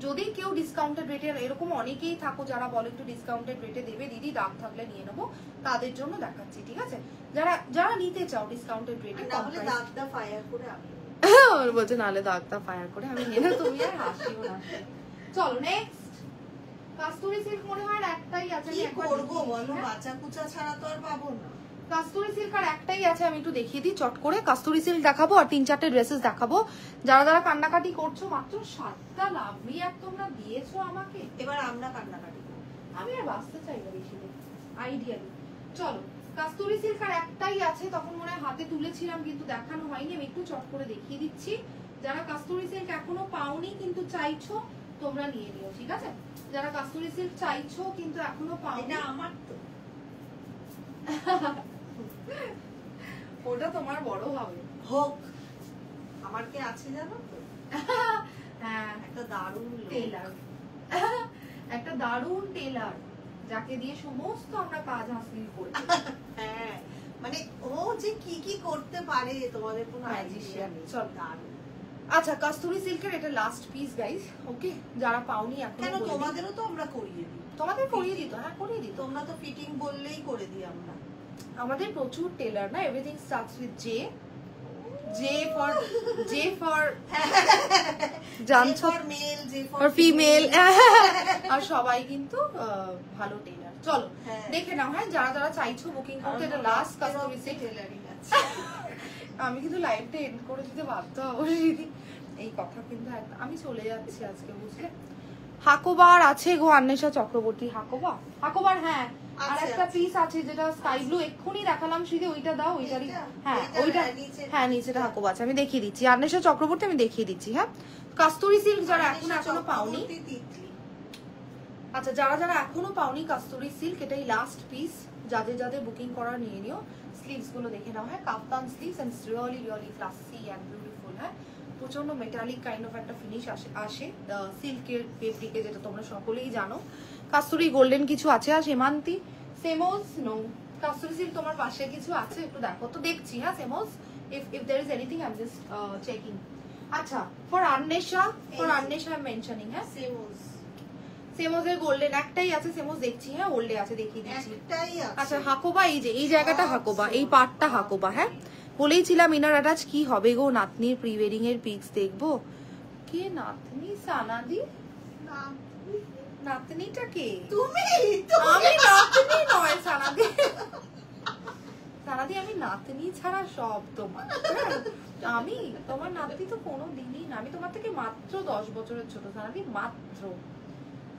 যদি কেউ ডিসকাউন্টেড রেটে, এরকম অনেকেই থাকো যারা বলে একটু ডিসকাউন্টেড রেটে দেবে দিদি, দাগ থাকলে নিয়ে নেবো, তাদের জন্য দেখাচ্ছি, ঠিক আছে? যারা নিতে চাও ডিসকাউন্টেড রেটে, দাগটা ফায়ার করে আমি বলছে নাহলে দাগটা ফায়ার করে আমি নিয়ে, তুমি আর হাসিও না। চলো নেক্সট। কাস্তুরি সিল্ক মনে হয় একটাই আছে, কি করব বলো, বাচ্চা কুচা ছাড়া তো আর পাবো না। কাস্তুরি সিল্ক আর একটাই আছে, আমি একটু দেখিয়ে দিই চট করে। কাস্তুরি সিল্ক দেখাবো আর 3-4টে ড্রেসেস দেখাবো। যারা যারা কান্নাকাটি করছো, মাত্র 7টা লাভলি এক তোমরা দিয়েছো আমাকে, এবার আমরা কান্নাকাটি করব। আমি আর বাঁচতে চাই না বেশি দিন আইডিয়ালি। চলো কাস্তুরি সিল্ক আর একটাই আছে, তখন মনে হয় হাতে তুলেছিলাম কিন্তু দেখানো হয়নি, আমি একটু চট করে দেখিয়ে দিচ্ছি। যারা কাস্তুরি সিল্ক এখনো পাওনি কিন্তু চাইছো তোমরা নিয়ে নিও, ঠিক আছে? যারা কাস্তুরি সিল্ক চাইছো কিন্তু এখনো পাওনি, এটা আমার তো ওটা তোমার বড় হবে হোক, আমার কি আছে জানো তো? হ্যাঁ, একটা দারুণ টেলার, একটা দারুণ টেলার যাকে দিয়ে সমস্ত আমরা কাজ হাসিল করি। হ্যাঁ, মানে ও যে কি কি করতে পারে তোমাদের কোনো আইডিয়া ম্যাজিশিয়ান। নেই। চল। দারুণ। আচ্ছা, কাস্তুরি সিল্কের এটা লাস্ট পিস গাইস, ওকে? যারা পাওনি এখন কেন তোমাদেরও তো আমরা করিয়ে দিই। তোমাদের করিয়ে দিত, হ্যাঁ করিয়ে দিত। তোমরা তো ফিটিং বললেই করে দিই আমরা। আমাদের প্রচুর টেলার না, everything starts with J. J for জানছো, মেল, জে ফর ফিমেল, আর সবাই কিন্তু ভালো টেলার। চলো দেখে নাও, হ্যাঁ যারা যারা চাইছো বুকিং করতে, এটা লাস্ট কাস্টমার সিল্ক টেলারিং আছে। আমি কিন্তু লাইভটা এন্ড করে দিতে বাধ্য অবশ্যই, এই কথা কিন্তু আমি চলে যাচ্ছি আজকে, বুঝলে? হাকোবার আছে গো আন্বেষা চক্রবর্তী, হাকোবার হ্যাঁ। আর একটা পিস আছে যেটা স্কাই ব্লু, এক্ষুনি দেখালাম শ্রীদি, ওইটা দাও, ওইটারই। হ্যাঁ ওইটা, হ্যাঁ নিচেটা হাকোবা আছে, আমি দেখিয়ে দিচ্ছি। আন্বেষা চক্রবর্তী আমি দেখিয়ে দিচ্ছি। হ্যাঁ, কাস্তুরি সিল্ক যারা এখনো পাওনি, আচ্ছা যারা যারা এখনো পাওনি কাস্তুরি সিল্ক, এটাই লাস্ট পিস। যাদের যাদের বুকিং করা নিয়ে নিও। স্লিভস গুলো দেখে নাও, হ্যাঁ kaftan sleeves and really really classy and beautiful. হ্যাঁ, প্রচন্ড মেটালিক কাইন্ড অফ একটা ফিনিশ আসে সিল্কের ফেব্রিকে, যেটা তোমরা সকলেই জানো। কাস্তুরি গোল্ডেন কিছু আছে, আর সীমান্তি সেমোস নো কাস্তুরি সিল্ক তোমার পাশে কিছু আছে একটু দেখো তো। দেখছি হ্যাঁ সেমোস, if there is anything I'm just checking. আচ্ছা, for Annesha I'm mentioning, হ্যাঁ সেমোসের গোল্ডেন একটাই আছে, সেমোস দেখছি, হ্যাঁ ওল্ডে আছে, দেখিয়ে দিচ্ছি। আচ্ছা হাকোবা, এই যে এই জায়গাটা হাকোবা, এই পার্টটা হাকোবা। হ্যাঁ বলেইছিলাম ইনার অ্যাটাচ কি হবে গো, নাতনির প্রি ওয়েডিং এর পিকস দেখবো। কে নাতনি? সানাদি? নাতনিটা কে? তুমি। আমি নাতনি নয় সানাদি, সানাদি আমি নাতনি ছাড়া সব তোমার। আমি তোমার নাতনি তো কোনোদিনই না, আমি তোমার থেকে মাত্র 10 বছরের ছোট সানাদি, মাত্র।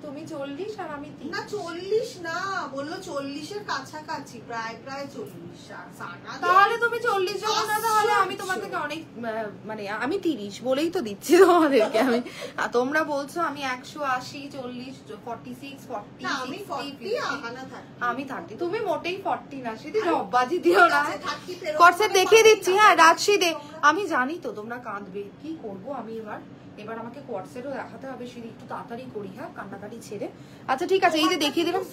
তুমি 40 আর আমি 30। না 40 না, বললো 40 এর কাছাকাছি, প্রায় 40। তাহলে তুমি 40 যখন না, তাহলে আমি তোমার থেকে অনেক, মানে আমি 30 বলেই তো দিচ্ছি তোমাদেরকে আমি। আর তোমরা বলছো আমি 180, 40, 46, 40। না আমি 40, আহানা 30। আমি 30, তুমি মোটেই 40 না। সেদি রব্বাজি দিও না, 30 ফেরত কনসেপ্ট দেখিয়ে দিচ্ছি। হ্যাঁ রাজশী দে, আমি জানি তো তোমরা কাঁদবে, কি করব আমি এবার আমাকে কোয়ার্টসেটও দেখাতে হবে, সেটা একটু তাড়াতাড়ি করি। হ্যাঁ কান্নাকাটি ছেড়ে। আচ্ছা ঠিক আছে, এই যে দেখিয়ে দিলাম।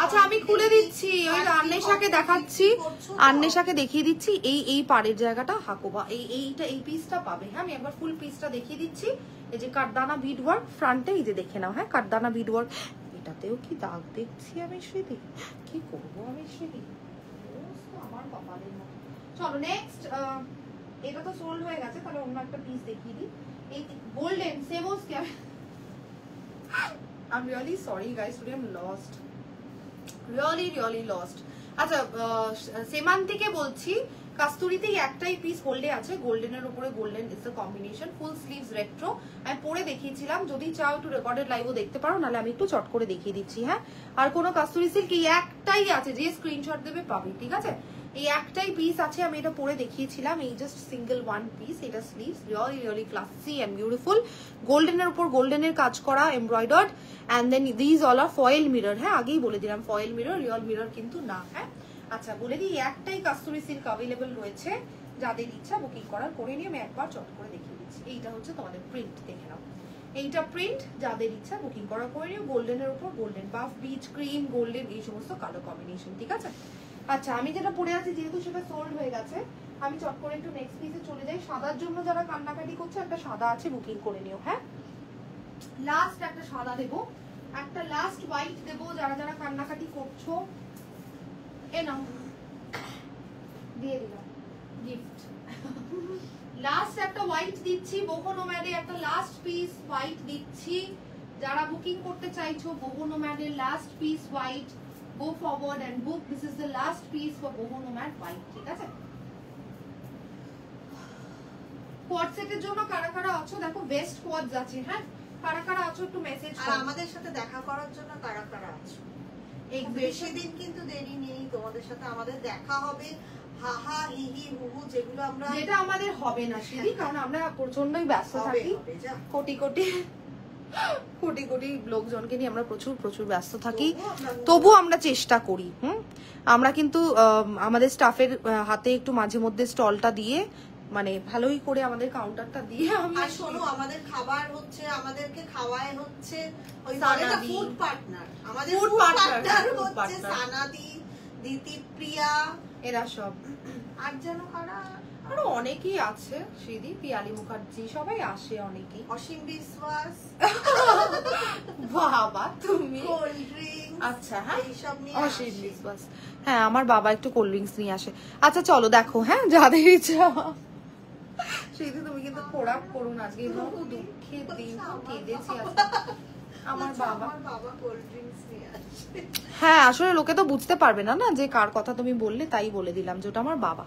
আচ্ছা আমি খুলে দিচ্ছি, ওই আন্নেশাকে দেখাচ্ছি, আন্নেশাকে দেখিয়ে দিচ্ছি। এই পাড়ের জায়গাটা হাকোবা, এই পিসটা পাবে। হ্যাঁ আমি একবার ফুল পিসটা দেখিয়ে দিচ্ছি। এই যে কাঠদানা বিড ওয়ার্ক ফ্রন্টে, এই যে দেখে নাও। হ্যাঁ কাঠদানা বিড ওয়ার্ক, এটাতেও কি দাগ দেখছি আমি শ্রীদি, কি করবো আমি শ্রীদি, আমার কপালের মতো। চলো নেক্সট, এটা তো সোল্ড হয়ে গেছে, তাহলে অন্য একটা পিস দেখিয়ে দিই। এই গোল্ডেন সেমোস কে, I'm really sorry guys, today I'm lost, really lost. আচ্ছা সেমান্তিকে বলছি, কাস্তুরিতেই একটাই পিস গোল্ডে আছে, গোল্ডেনের উপরে golden is the combination, full sleeves retro. আমি পরে দেখিয়েছিলাম, যদি চাও একটু রেকর্ডেড লাইভও দেখতে পারো, নাহলে আমি একটু চট করে দেখিয়ে দিচ্ছি। হ্যাঁ, আর কোনো কাস্তুরি সিল্ক এই একটাই আছে, যে স্ক্রিনশট দেবে পাবে, ঠিক আছে? এই একটাই পিস আছে, আমি এটা পরে দেখিয়েছিলাম, এই জাস্ট সিঙ্গেল ওয়ান পিস। এটা sleeves really classy and beautiful, গোল্ডেনের উপর গোল্ডেনের কাজ করা, embroidered, and then this all are foil mirror. হ্যাঁ আগেই বলে দিলাম ফয়েল মিরর, রিয়েল মিরর কিন্তু না। হ্যাঁ আচ্ছা বলে দিই, একটাই কাস্তুরি সিল্ক অ্যাভেলেবল রয়েছে, যাদের ইচ্ছা বুকিং করার করে নিয়ে আমি একবার চট করে দেখিয়ে দিচ্ছি। এইটা হচ্ছে তোমাদের প্রিন্ট, দেখে নাও, এইটা প্রিন্ট, যাদের ইচ্ছা বুকিং করার করে নিও। গোল্ডেনের উপর গোল্ডেন, বাফ বিচ ক্রিম, গোল্ডেন, এই সমস্ত কালার কম্বিনেশন, ঠিক আছে? আচ্ছা আমি যেটা পরে আছি, যেহেতু সেটা সোল্ড হয়ে গেছে, আমি চট করে একটু নেক্সট পিসে চলে যাই। সাদার জন্য যারা কান্নাকাটি করছে, একটা সাদা আছে, বুকিং করে নিও। হ্যাঁ লাস্ট একটা সাদা দেবো, একটা লাস্ট হোয়াইট দেবো, যারা যারা কান্নাকাটি করছো। এ নাও, দিয়ে দিলাম গিফট। লাস্ট একটা হোয়াইট দিচ্ছি, বোহো নোম্যাডে একটা লাস্ট পিস হোয়াইট দিচ্ছি। যারা বুকিং করতে চাইছো বোহো নোম্যাডের last piece white, go forward and book. This is the last piece for boho nomad white, ঠিক আছে? কোয়াড সেটের জন্য কারা কারা আছো দেখো, বেস্ট কোয়াডস আছে। হ্যাঁ কারা কারা আছো একটু মেসেজ করো। আর আমাদের সাথে দেখা করার জন্য কারা কারা আছো? এই বেশি দিন কিন্তু দেরি নেই, তোমাদের সাথে আমাদের দেখা হবে। হাহা হিহি হুহু যেগুলো আমরা যেটা আমাদের হবে না সিঁড়ি, কারণ আমরা প্রচন্ডই ব্যস্ত থাকি, কোটি কোটি লোকজনকে নিয়ে আমরা প্রচুর ব্যস্ত থাকি, তবু আমরা চেষ্টা করি। আমরা কিন্তু আমাদের স্টাফের হাতে একটু মাঝে মধ্যে স্টলটা দিয়ে, মানে ভালোই করে আমাদের কাউন্টারটা দিয়ে আমি। আর শোনো, আমাদের খাবার হচ্ছে, আমাদেরকে খাওয়ায় হচ্ছে ওই সানাদি, ফুড পার্টনার, আমাদের ফুড ফুড পার্টনার হচ্ছে সানাদি, দিতিপ্রিয়া, এরা সব। আর যেন কারা, আরো অনেকেই আছে, শ্রীদি, পিয়ালি মুখার্জি, সবাই আসে অনেকেই, অসীম বিশ্বাস, বাবা তুমি কোল্ড ড্রিঙ্ক, আচ্ছা হ্যাঁ এইসব নিয়ে অসীম বিশ্বাস, হ্যাঁ আমার বাবা একটু কোল্ড ড্রিঙ্কস নিয়ে আসে। আচ্ছা চলো দেখো, হ্যাঁ যাদের ইচ্ছা। শ্রীদি তুমি কিন্তু খোরাক করুন আজকে, বহু দুঃখের দিন, কেঁদেছি আজকে। আমার বাবা কোল্ড ড্রিঙ্কস নিয়ে আসে। হ্যাঁ আসলে লোকে তো বুঝতে পারবে না না যে কার কথা তুমি বললে, তাই বলে দিলাম যে ওটা আমার বাবা।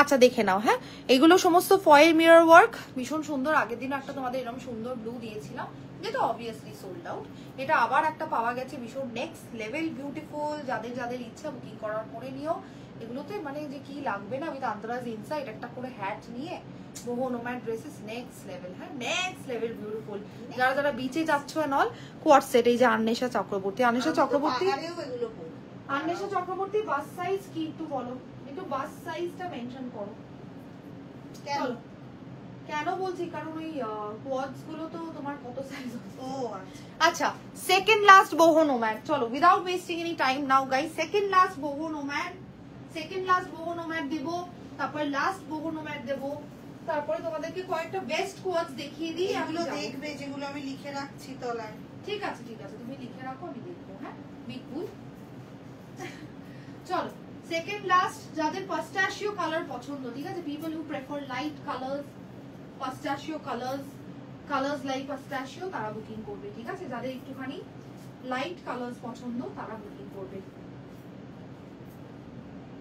আচ্ছা দেখে নাও, হ্যাঁ এগুলো সমস্ত ফয়েল মিরর ওয়ার্ক, ভীষণ সুন্দর। আগের দিন একটা তোমাদের এরকম সুন্দর ব্লু দিয়েছিলাম, যেটা অবভিয়াসলি সোল্ড আউট। এটা আবার একটা পাওয়া গেছে, ভীষণ নেক্সট লেভেল বিউটিফুল। যাদের ইচ্ছা বুকিং করার করে নিও। এগুলোতে মানে যে কি লাগবে না, উইথ আন্তরাজ ইনসাইড একটা করে হ্যাট নিয়ে, বহু নোম্যাড ড্রেসেস নেক্সট লেভেল, হ্যাঁ নেক্সট লেভেল বিউটিফুল। যারা বিচে যাচ্ছ নল কোয়ার্ট সেট, এই যে আন্বেষা চক্রবর্তী, আন্বেষা চক্রবর্তী বাস সাইজ কি একটু বলো, একটু বাস সাইজটা মেনশন করো। কেন বলছি, কারণ ওই কোয়ার্টস গুলো তো তোমার কত সাইজ। ও আচ্ছা সেকেন্ড লাস্ট boho nomad, চলো without wasting any time now guys, second last boho nomad দেব, তারপর লাস্ট boho nomad দেব, তারপরে তোমাদেরকে কয়েকটা বেস্ট কোয়ার্টস দেখিয়ে দিই। এগুলো দেখবে যেগুলো আমি লিখে রাখছি তলায়। ঠিক আছে তুমি লিখে রাখো, আমি দেখবো। হ্যাঁ বিগ বুল। চলো সেকেন্ড লাস্ট, যাদের পাস্টাশিও কালার পছন্দ, ঠিক আছে, people who prefer light colours, pistachio colours like pistachio, তারা বুকিং করবে, ঠিক আছে। যাদের একটুখানি লাইট কালার্স পছন্দ তারা বুকিং করবে।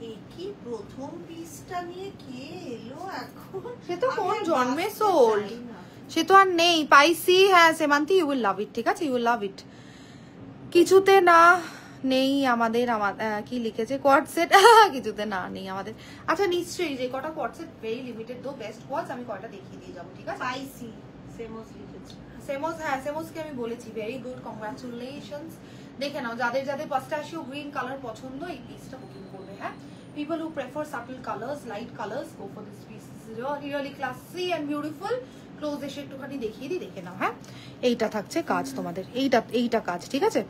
এই কি প্রথম পিসটা নিয়ে কে এলো এখন? সে তো কোন জন্মে সোল্ড, সে তো আর নেই। পাইসি, হ্যাঁ সেমান্তি, ইউ উইল লাভ ইট, ঠিক আছে, ইউ উইল লাভ ইট। কিছুতে না নেই আমাদের, কি লিখেছে কোয়ার্ট সেট, কিছুতে না নেই আমাদের। আচ্ছা নিশ্চয়ই যে কটা কোয়ার্ট সেট ভেরি লিমিটেড, দো বেস্ট কোয়ার্টস, আমি কয়টা দেখিয়ে দিয়ে যাবো, ঠিক আছে। পাইসি সেমোস লিখেছে, সেমোস, হ্যাঁ সেমোসকে আমি বলেছি ভেরি গুড, কংগ্রাচুলেশনস। দেখে নাও যাদের পাস্টাশিও গ্রিন কালার পছন্দ, এই পিসটা বুকিং করবে। হ্যাঁ people who prefer subtle colors, light colors, go for this piece. This is really classy and beautiful. Close এসে একটুখানি দেখিয়ে দিই, দেখে নাও। হ্যাঁ এইটা থাকছে কাজ তোমাদের, এইটা কাজ, ঠিক আছে।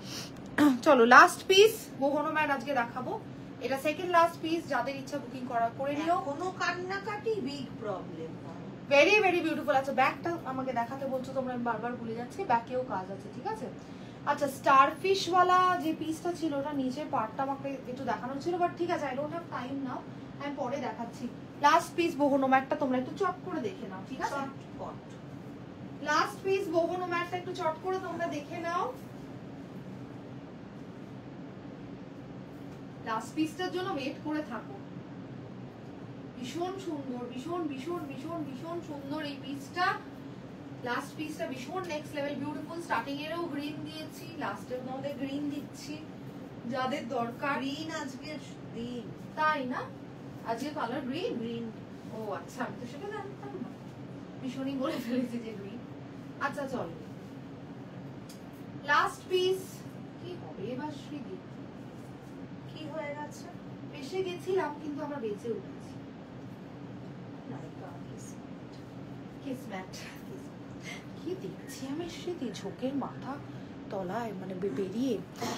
চলো লাস্ট পিস boho nomad আজকে দেখাবো, এটা সেকেন্ড লাস্ট পিস। যাদের ইচ্ছা বুকিং করে নিও। কোনো কান্নাকাটি big problem, very very beautiful. আচ্ছা ব্যাকটা আমাকে দেখাতে বলছো তোমরা, আমি বারবার ভুলে যাচ্ছি, ব্যাকেও কাজ আছে, ঠিক আছে। আচ্ছা স্টারফিশ ওয়ালা যে পিসটা ছিল, ওটা নিচের পার্টটা আমাকে একটু দেখানো ছিল, বাট ঠিক আছে, আই ডোন্ট হ্যাভ টাইম নাও, আমি পরে দেখাচ্ছি। লাস্ট পিস boho nomad-টা তোমরা একটু চট করে দেখে নাও, ঠিক আছে। লাস্ট পিস boho nomad-টা একটু চট করে তোমরা দেখে নাও। লাস্ট পিসটার জন্য ওয়েট করে থাকো। ভীষণ সুন্দর, ভীষণ সুন্দর এই পিসটা। লাস্ট পিসটা ভীষণ নেক্সট লেভেল বিউটিফুল। স্টার্টিং এরও গ্রিন দিয়েছি, লাস্টের মধ্যে গ্রিন দিচ্ছি। যাদের দরকার, গ্রিন আজকের দিন, তাই না, আজকে কালার গ্রিন। ও আচ্ছা, আমি তো সেটা জানতাম না, ভীষণই বলে ফেলেছি যে গ্রিন। আচ্ছা চলো লাস্ট পিস, কি হবে এবার শ্রীদি, কি হয়ে গেছে? বেঁচে গেছিলাম কিন্তু আমরা বেঁচে উঠেছি। কিসমত। কি দেখছি আমি শ্রীদি, ঝোঁকের মাথা তলায় মানে বেরিয়ে।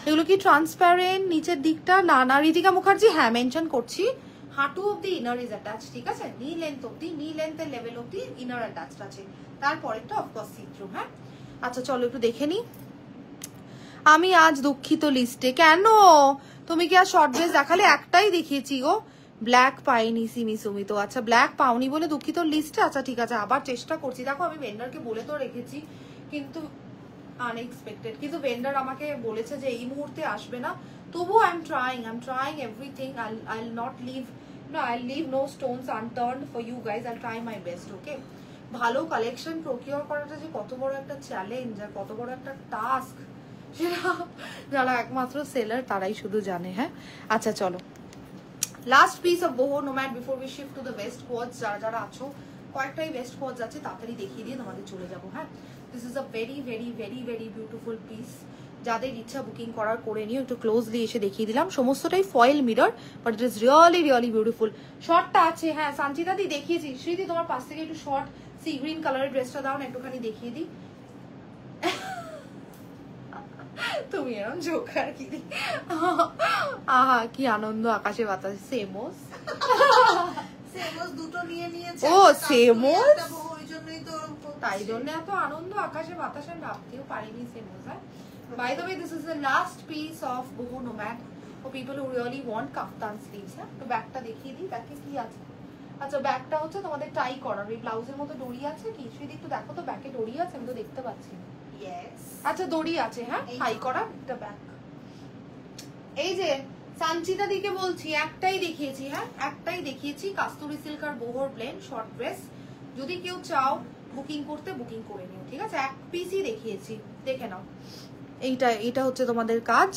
এগুলো কি ট্রান্সপারেন্ট নিচের দিকটা? না রিতিকা মুখার্জি, হ্যাঁ মেনশন করছি, হাঁটু অব্দি ইনার ইজ অ্যাটাচ, ঠিক আছে, নি লেন্থ অব্দি, নি লেন্থের লেভেল অব্দি ইনার অ্যাটাচড আছে, তারপরেরটা অফকোর্স সিথ্রু। হ্যাঁ আচ্ছা চলো একটু দেখে নি। আমি আজ দুঃখিত লিস্টে, কেন তুমি কি আর শর্ট ড্রেস দেখালে? একটাই দেখিয়েছি গো, ব্ল্যাক পাইনি সিমি সুমি, তো আচ্ছা ব্ল্যাক পাওনি বলে দুঃখিত লিস্টে। আচ্ছা ঠিক আছে, আবার চেষ্টা করছি। দেখো আমি ভেন্ডারকে বলে তো রেখেছি, কিন্তু আনএক্সপেক্টেড, কিন্তু ভেন্ডার আমাকে বলেছে যে এই মুহূর্তে আসবে না, তবু I am trying everything. I'll not leave, no, I'll leave no stones unturned for you guys. I'll try my best, okay? ভালো কালেকশন প্রকিউর করাটা যে কত বড় একটা চ্যালেঞ্জ আর কত বড় একটা টাস্ক, সেটা যারা একমাত্র সেলার তারাই শুধু জানে। হ্যাঁ আচ্ছা চলো last piece of boho nomad before we shift to the west quads. যারা যারা আছো কয়েকটাই ওয়েস্ট কোয়াডস আছে, তাড়াতাড়ি দেখিয়ে দিয়ে তোমাদের চলে যাবো। হ্যাঁ, this is a very very very very beautiful piece. যাদের ইচ্ছা বুকিং করার করে নিও। একটু ক্লোজলি এসে দেখিয়ে দিলাম, সমস্তটাই foil mirror, but it is really really beautiful. শর্টটা আছে, হ্যাঁ সাঞ্চিতা দি দেখিয়েছি। শ্রীদি তোমার পাশ থেকে একটু শর্ট সি গ্রিন কালারের ড্রেসটা দাও না, একটুখানি দেখিয়ে দিই। তুমি এরকম জোকার কি দি, আহা কি আনন্দ, আকাশে বাতাসে। সেমোস সেমোস দুটো নিয়ে নিয়েছে। ও সেমোস, ওই জন্যই তো তাই জন্য এত আনন্দ, আকাশে বাতাসে ভাবতেও পারিনি সেমোস। হ্যাঁ, by the way, this is the last piece of boho nomad for people who really want kaftan sleeves. হ্যাঁ, তো ব্যাকটা দেখিয়ে দিই, ব্যাকে কি আছে। আচ্ছা, ব্যাকটা হচ্ছে তোমাদের টাই করা, এই ব্লাউজের মতো দড়ি আছে কি সেদিক একটু দেখো তো, ব্যাকে দড়ি আছে, আমি তো দেখতে পাচ্ছি না। আচ্ছা দড়ি আছে, হ্যাঁ টাই করা একটা ব্যাক। এই যে সাঞ্চিতা দিকে বলছি, একটাই দেখিয়েছি, হ্যাঁ একটাই দেখিয়েছি, কাস্তুরি সিল্ক আর বোহর ব্লেন্ড শর্ট ড্রেস। যদি কেউ চাও বুকিং করতে, বুকিং করে নিও, ঠিক আছে। এক পিসই দেখিয়েছি, দেখে নাও। এইটা হচ্ছে তোমাদের কাজ,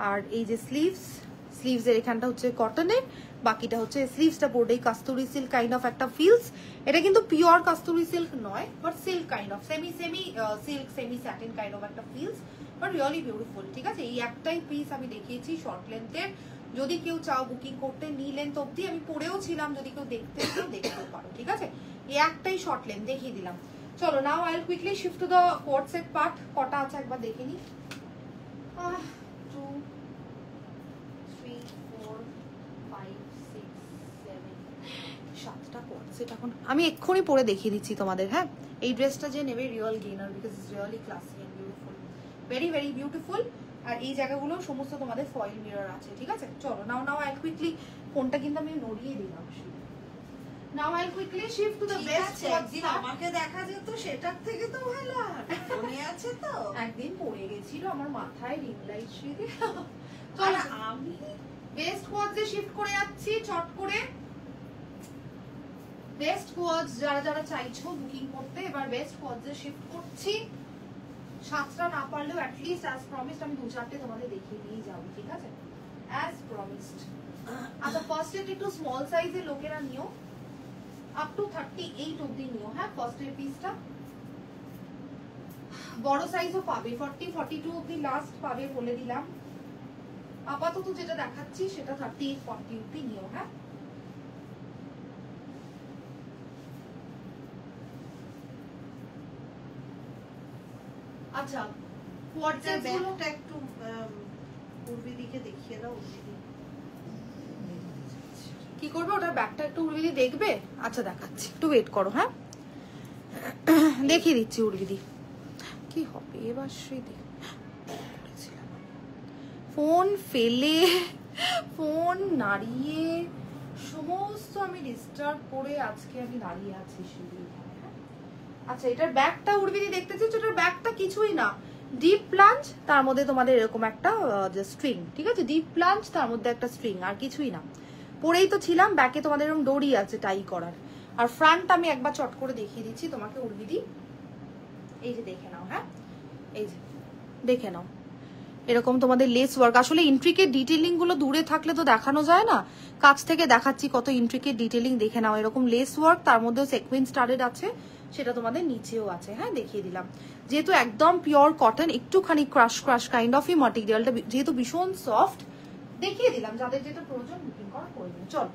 আর এই যে স্লিভস এর এখানটা হচ্ছে কটনের, বাকিটা হচ্ছে স্লিভসটা পুরোটাই কাস্তুরি সিল্ক কাইন্ড অফ একটা ফিলস। এটা কিন্তু পিওর কাস্তুরি সিল্ক নয়, but silk kind of semi silk semi satin kind of একটা ফিলস, বাট রিয়েলি বিউটিফুল, ঠিক আছে। এই একটাই পিস আমি দেখিয়েছি শর্ট লেন্থের। যদি কেউ চাও বুকিং করতে, নি লেন্থ অব্দি আমি পরেও ছিলাম, যদি কেউ দেখতে চাও দেখতেও পারো, ঠিক আছে। এই একটাই শর্ট লেন্থ দেখিয়ে দিলাম। চলো now I will quickly shift to the coat set part. কটা আছে একবার দেখে নি। 2 3 4 5 6 7 7টা কোট সেট এখন আমি এক্ষুনি পরে দেখিয়ে দিচ্ছি তোমাদের। হ্যাঁ, এই ড্রেসটা যে নেবে real gainer, because it's really classy and beautiful, very very beautiful. আর এই জায়গাগুলো সমস্ত তোমাদের ফয়েল মিরর আছে, ঠিক আছে। চলো নাও আই কুইকলি, ফোনটা কিন্তু আমি নড়িয়ে দিলাম। Now I'll quickly shift to the best quads. আমাকে দেখা যেত সেটার থেকে তো ভালো মনে আছে তো, একদিন পড়ে গেছিল আমার মাথায় রিং লাইট দিয়ে। চল আমি বেস্ট কোয়াডস এ শিফট করে যাচ্ছি চট করে। বেস্ট কোয়াডস যারা যারা চাইছো বুকিং করতে, এবার বেস্ট কোয়াডস এ শিফট করছি। 7টা না পারলেও at least as promised আমি 2-4টে তোমাদের দেখিয়ে দিয়ে যাব, ঠিক আছে, as promised। আচ্ছা, ফার্স্ট একটু স্মল সাইজের লোকেরা নিও, আপ টু 38 অবধি নিও। হ্যাঁ, ফার্স্ট এর পিসটা বড় সাইজও পাবে, 40-42 অবধি লাস্ট পাবে বলে দিলাম। আপাতত যেটা দেখাচ্ছি সেটা 38-40 অবধি নিও। হ্যাঁ, আচ্ছা ব্যাগটা একটু পূর্বী দিকে দেখিয়ে দাও। কি করবে ওটার ব্যাগটা একটু উর্বিদি দেখবে? আচ্ছা দেখাচ্ছি, একটু ওয়েট করো। হ্যাঁ, দেখিয়ে দিচ্ছি উর্বিদি কি হবে এবার। শ্রীদি ফোন ফেলে, ফোন নাড়িয়ে, সমস্ত আমি ডিস্টার্ব করে আজকে আমি দাঁড়িয়ে আছি শ্রীদি। আচ্ছা, এটার ব্যাগটা উর্বিদি দেখতে চাইছো? এটার ব্যাগটা কিছুই না, ডিপ প্লাঞ্চ, তার মধ্যে তোমাদের এরকম একটা স্ট্রিং, ঠিক আছে, ডিপ প্লাঞ্চ তার মধ্যে একটা স্ট্রিং, আর কিছুই না। পরেই তো ছিলাম, ব্যাকে তোমাদের এরকম দড়ি আছে টাই করার। আর ফ্রন্ট আমি একবার চট করে দেখিয়ে দিচ্ছি তোমাকে উর্বিদি, এই যে দেখে নাও। হ্যাঁ, এই যে দেখে নাও, এরকম তোমাদের লেস ওয়ার্ক। আসলে ইন্ট্রিকেট ডিটেইলিং গুলো দূরে থাকলে তো দেখানো যায় না, কাছ থেকে দেখাচ্ছি কত ইন্ট্রিকেট ডিটেইলিং, দেখে নাও। এরকম লেস ওয়ার্ক, তার মধ্যেও সিকোয়েন্স স্টাডেড আছে, সেটা তোমাদের নিচেও আছে। হ্যাঁ, দেখিয়ে দিলাম। যেহেতু একদম পিওর কটন, একটুখানি ক্রাশ কাইন্ড অফ এই মাটেরিয়ালটা, যেহেতু ভীষণ সফট, দেখিয়ে দিলাম। যাদের যেটা প্রয়োজন বুকিং করার করে নিন। চল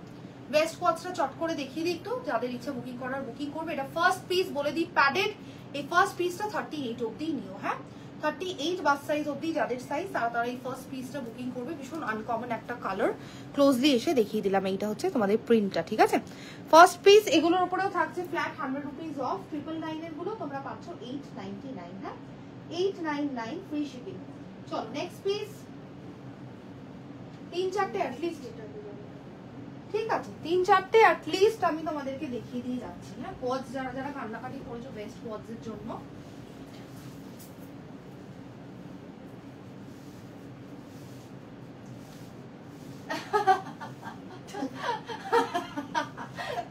বেস্ট কোয়াডসটা চট করে দেখিয়ে দিই একটু, যাদের ইচ্ছা বুকিং করার বুকিং করবে। এটা ফার্স্ট পিস বলে দিই, প্যাডেড। এই ফার্স্ট পিসটা 38 অবধি নিও। হ্যাঁ, 38 বাস সাইজ অবধি যাদের সাইজ, তারা এই ফার্স্ট পিসটা বুকিং করবে। ভীষণ আনকমন একটা কালার, ক্লোজলি এসে দেখিয়ে দিলাম। এইটা হচ্ছে তোমাদের প্রিন্টটা, ঠিক আছে। ফার্স্ট পিস, এগুলোর উপরেও থাকছে ফ্ল্যাট 100 রুপিস অফ। 999 এর গুলো তোমরা পাচ্ছ 899। হ্যাঁ, 899 ফ্রি শিপিং। চলো নেক্সট পিস, 3-4টে অ্যাটলিস্ট, ঠিক আছে, 3-4টে অ্যাটলিস্ট আমি তোমাদেরকে দেখিয়ে দিয়ে যাচ্ছি। হ্যাঁ, কোয়াডস যারা যারা কান্নাকাটি করেছো বেস্ট কোয়াডস এর জন্য,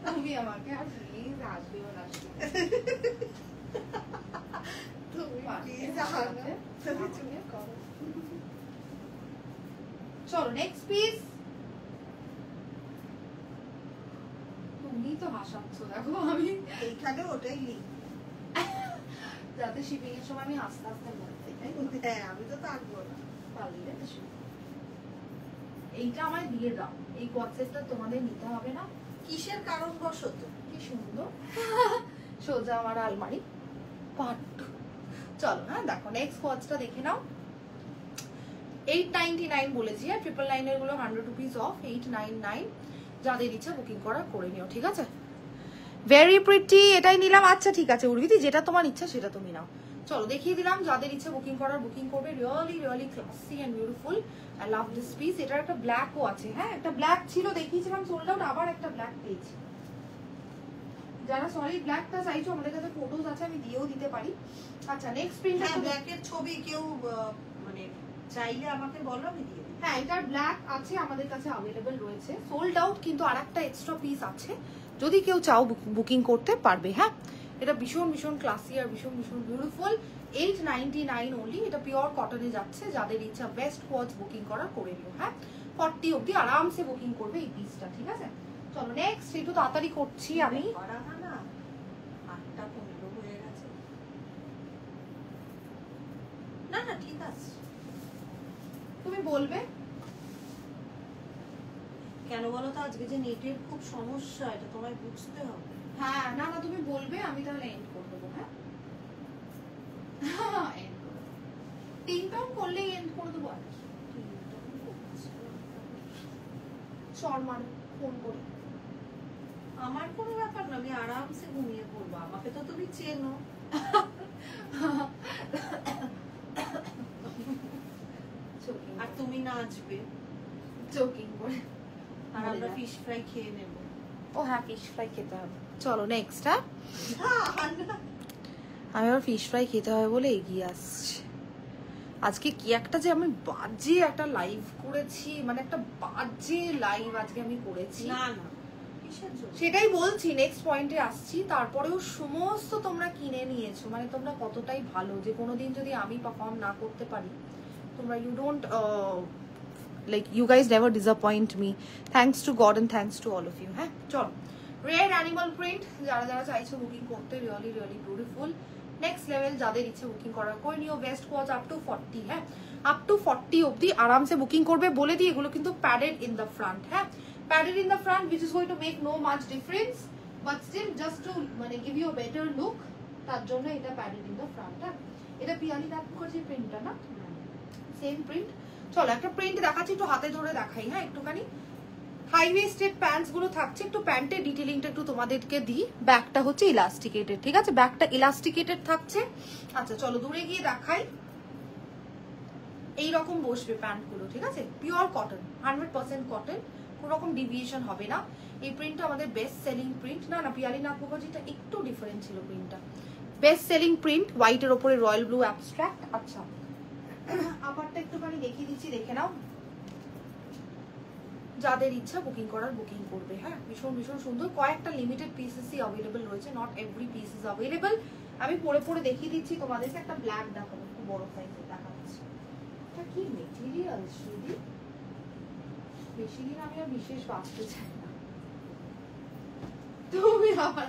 তুমি আমাকে আর প্লিজ আসবেও না, তুমি চলো নেক্সট পিস। তো হাসাচ্ছ দেখো, আমি এইখানে ওটাই লিখ, যাতে শিপিং এর সময় আমি আস্তে আস্তে বলতে, তাই তো? হ্যাঁ আমি তো থাকবো না। পারলে এইটা আমায় দিয়ে দাও, এই কনসেপ্টটা তোমাদের নিতে হবে না। কিসের কারণবশত? কি সুন্দর সোজা আমার আলমারি পার্ট। চলো হ্যাঁ দেখো নেক্সট ওয়াচটা দেখে নাও। 899 বলেছি, আর 999 এর গুলো 100 রুপিস অফ। 899 যাদের ইচ্ছা বুকিং করা করে নিও, ঠিক আছে? ভেরি প্রিটি, এটাই নিলাম। আচ্ছা ঠিক আছে উর্বিদি, যেটা তোমার ইচ্ছা সেটা তুমি নাও। চলো দেখিয়ে দিলাম, যাদের ইচ্ছা বুকিং করার বুকিং করবে। Really really classy and beautiful. I love this piece. এটার একটা ব্ল্যাকও আছে, হ্যাঁ একটা ব্ল্যাক ছিল দেখিয়েছিলাম সোল্ড আউট, আবার একটা ব্ল্যাক পেয়েছি। যারা সলিড ব্ল্যাকটা চাইছো আমাদের কাছে ফটোজ আছে, আমি দিয়েও দিতে পারি। আচ্ছা নেক্সট প্রিন্ট, হ্যাঁ ব্ল্যাকের ছবি কেউ মানে চাইলে আমাকে বলো, আমি দিয়ে দিই। হ্যাঁ এটার ব্ল্যাক আছে আমাদের কাছে अवेलेबल রয়েছে, সোল্ড আউট, কিন্তু আরেকটা এক্সট্রা পিস আছে, যদি কেউ চাও বুকিং করতে পারবে। হ্যাঁ এটা ভীষণ ভীষণ ক্লাসি আর ভীষণ ভীষণ বিউটিফুল। 899 অনলি। এটা পিওর কটনে যাচ্ছে, যাদের ইচ্ছা বেস্ট ওয়াচ বুকিং করা করে নিও। হ্যাঁ 40 অবধি আরামসে বুকিং করবে এই পিসটা, ঠিক আছে? চলো নেক্সট, একটু তাড়াতাড়ি করছি আমি। না 8:15 হয়ে গেছে। না না ঠিক আছে, তুমি বলবে কেন বলো তো, আজকে যে নেটের খুব সমস্যা, এটা তোমায় বুঝতে হবে। হ্যাঁ না না তুমি বলবে, আমি তাহলে এন্ড করে দেবো। হ্যাঁ এন্ড করে দেবো, 3 টাউন করলেই এন্ড করে দেবো। আর চর মার ফোন করে, আমার কোনো ব্যাপার না, আমি আরামসে ঘুমিয়ে পড়বো, আমাকে তো তুমি চেনো। আর তুমি নাচবে জোকিং করে, আর আমরা ফিশ ফ্রাই খেয়ে নেব। ও হ্যাঁ ফিশ ফ্রাই খেতে হবে। চলো নেক্সট। হ্যাঁ আমি আবার ফিশ ফ্রাই খেতে হবে বলে এগিয়ে আসছি। আজকে কি একটা যে আমি বাজে একটা লাইভ করেছি, মানে একটা বাজে লাইভ আজকে আমি করেছি। না না কিসের জন্য? সেটাই বলছি, নেক্সট পয়েন্টে আসছি। তারপরেও সমস্ত তোমরা কিনে নিয়েছো, মানে তোমরা কতটাই ভালো, যে কোনোদিন যদি আমি পারফর্ম না করতে পারি, তোমরা you don't like, you guys never disappoint me. Thanks to God and thanks to all of you. হ্যাঁ চলো রেড অ্যানিমাল প্রিন্ট, যারা যারা চাইছো বুকিং করতে, really really beautiful. Next level, যাদের ইচ্ছে বুকিং করার করে নিও। Best watch up to 40। হ্যাঁ আপ টু 40 অবধি আরামসে বুকিং করবে। বলে দিই এগুলো কিন্তু প্যাডেড ইন দ্য ফ্রন্ট। হ্যাঁ padded in the front, which is going to make no much difference, but still just to মানে give you a better look, তার জন্য এটা প্যাডেড ইন দ্য ফ্রন্ট। হ্যাঁ এটা পিয়ালি নাথ মুখার্জির প্রিন্টটা না, সেম প্রিন্ট। চলো একটা প্রিন্ট দেখাচ্ছি, একটু হাতে ধরে দেখাই। হ্যাঁ একটুখানি হাই ওয়েস্টেড প্যান্টস গুলো থাকছে, একটু প্যান্টের ডিটেলিংটা একটু তোমাদেরকে দিই। ব্যাকটা হচ্ছে ইলাস্টিকেটেড, ঠিক আছে? ব্যাকটা ইলাস্টিকেটেড থাকছে। আচ্ছা চলো দূরে গিয়ে দেখাই। এইরকম বসবে প্যান্ট গুলো, ঠিক আছে? পিওর কটন, 100% কটন, কোনো রকম ডিভিয়েশন হবে না। এই প্রিন্টটা আমাদের বেস্ট সেলিং প্রিন্ট। না না পিয়ালি নাথ মুখার্জিটা একটু ডিফারেন্ট ছিল প্রিন্টটা। বেস্ট সেলিং প্রিন্ট, হোয়াইটের ওপরে রয়্যাল ব্লু অ্যাবস্ট্রাক্ট। আচ্ছা আপারটা একটুখানি দেখিয়ে দিচ্ছি, দেখে নাও। যাদের ইচ্ছা বুকিং করার বুকিং করবে। হ্যাঁ ভীষণ ভীষণ সুন্দর, কয়েকটা লিমিটেড পিসেসই অ্যাভেলেবল রয়েছে, not every piece is available. আমি পরে পরে দেখিয়ে দিচ্ছি তোমাদেরকে। একটা ব্ল্যাক দেখাবো, একটু বড় সাইজের দেখাচ্ছি। এটা কি মেটেরিয়াল শুধু, বেশি দিন আমি আর বিশেষ বাঁচতে চাই না। তুমি আবার,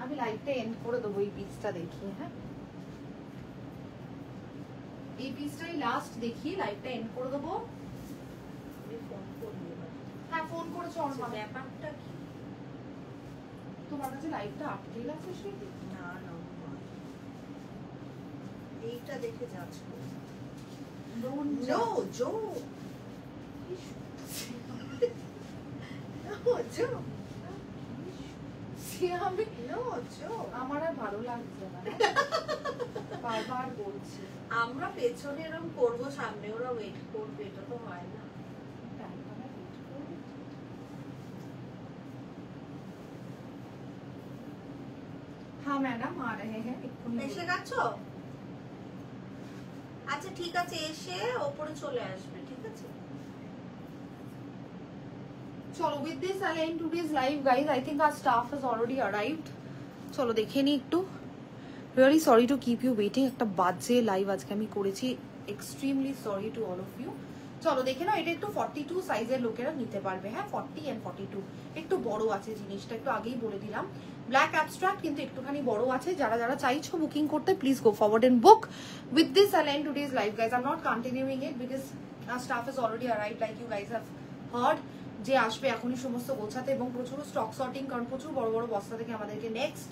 আমি লাইভটা এন্ড করে দেবো এই পিসটা দেখিয়ে। হ্যাঁ এই পিসটাই লাস্ট দেখিয়ে লাইভটা এন্ড করে দেবো। হ্যাঁ ফোন করেছো আমার, ব্যাপারটা কি? তোমার কাছে লাইভটা আটকে গেছে সেটি? না না এইটা দেখে যাচ্ছ। নো জো, আমার আর ভালো লাগছে না, বারবার বলছি। আমরা পেছনে এরকম করবো, সামনে ওরা ওয়েট করবে, এটা তো হয় না। হ্যাঁ ম্যাডাম আ রহে হ্যাঁ, এসে গেছো? আচ্ছা ঠিক আছে, এসে ওপরে চলে আসবে, ঠিক আছে? চলো with this I'll end today's live guys. I think our staff has already arrived. চলো দেখে নি একটু। Really sorry to keep you waiting, একটা বাজে লাইভ আজকে আমি করেছি, extremely sorry to all of you. চলো দেখে নাও, এটা একটু 42 সাইজের লোকেরা নিতে পারবে। হ্যাঁ 40 and 42 একটু বড় আছে জিনিসটা, একটু আগেই বলে দিলাম। ব্ল্যাক অ্যাবস্ট্রাক্ট কিন্তু একটুখানি বড় আছে। যারা যারা চাইছো বুকিং করতে, please go forward and book. With this I'll end today's live guys. I'm not continuing it because our staff has already arrived, like you guys have heard, যে আসবে এখনই সমস্ত গোছাতে এবং প্রচুর স্টক সর্টিং, কারণ প্রচুর বড় বড় বস্তা থেকে আমাদেরকে নেক্সট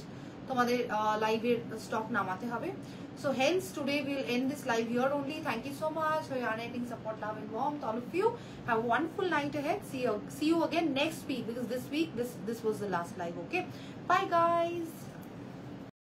তোমাদের লাইভের স্টক নামাতে হবে। So hence today we'll end this live here only. Thank you so much for your unending support, love and warmth, all of you. Have a wonderful night ahead. See you again next week, because this week this was the last live. Okay, bye guys.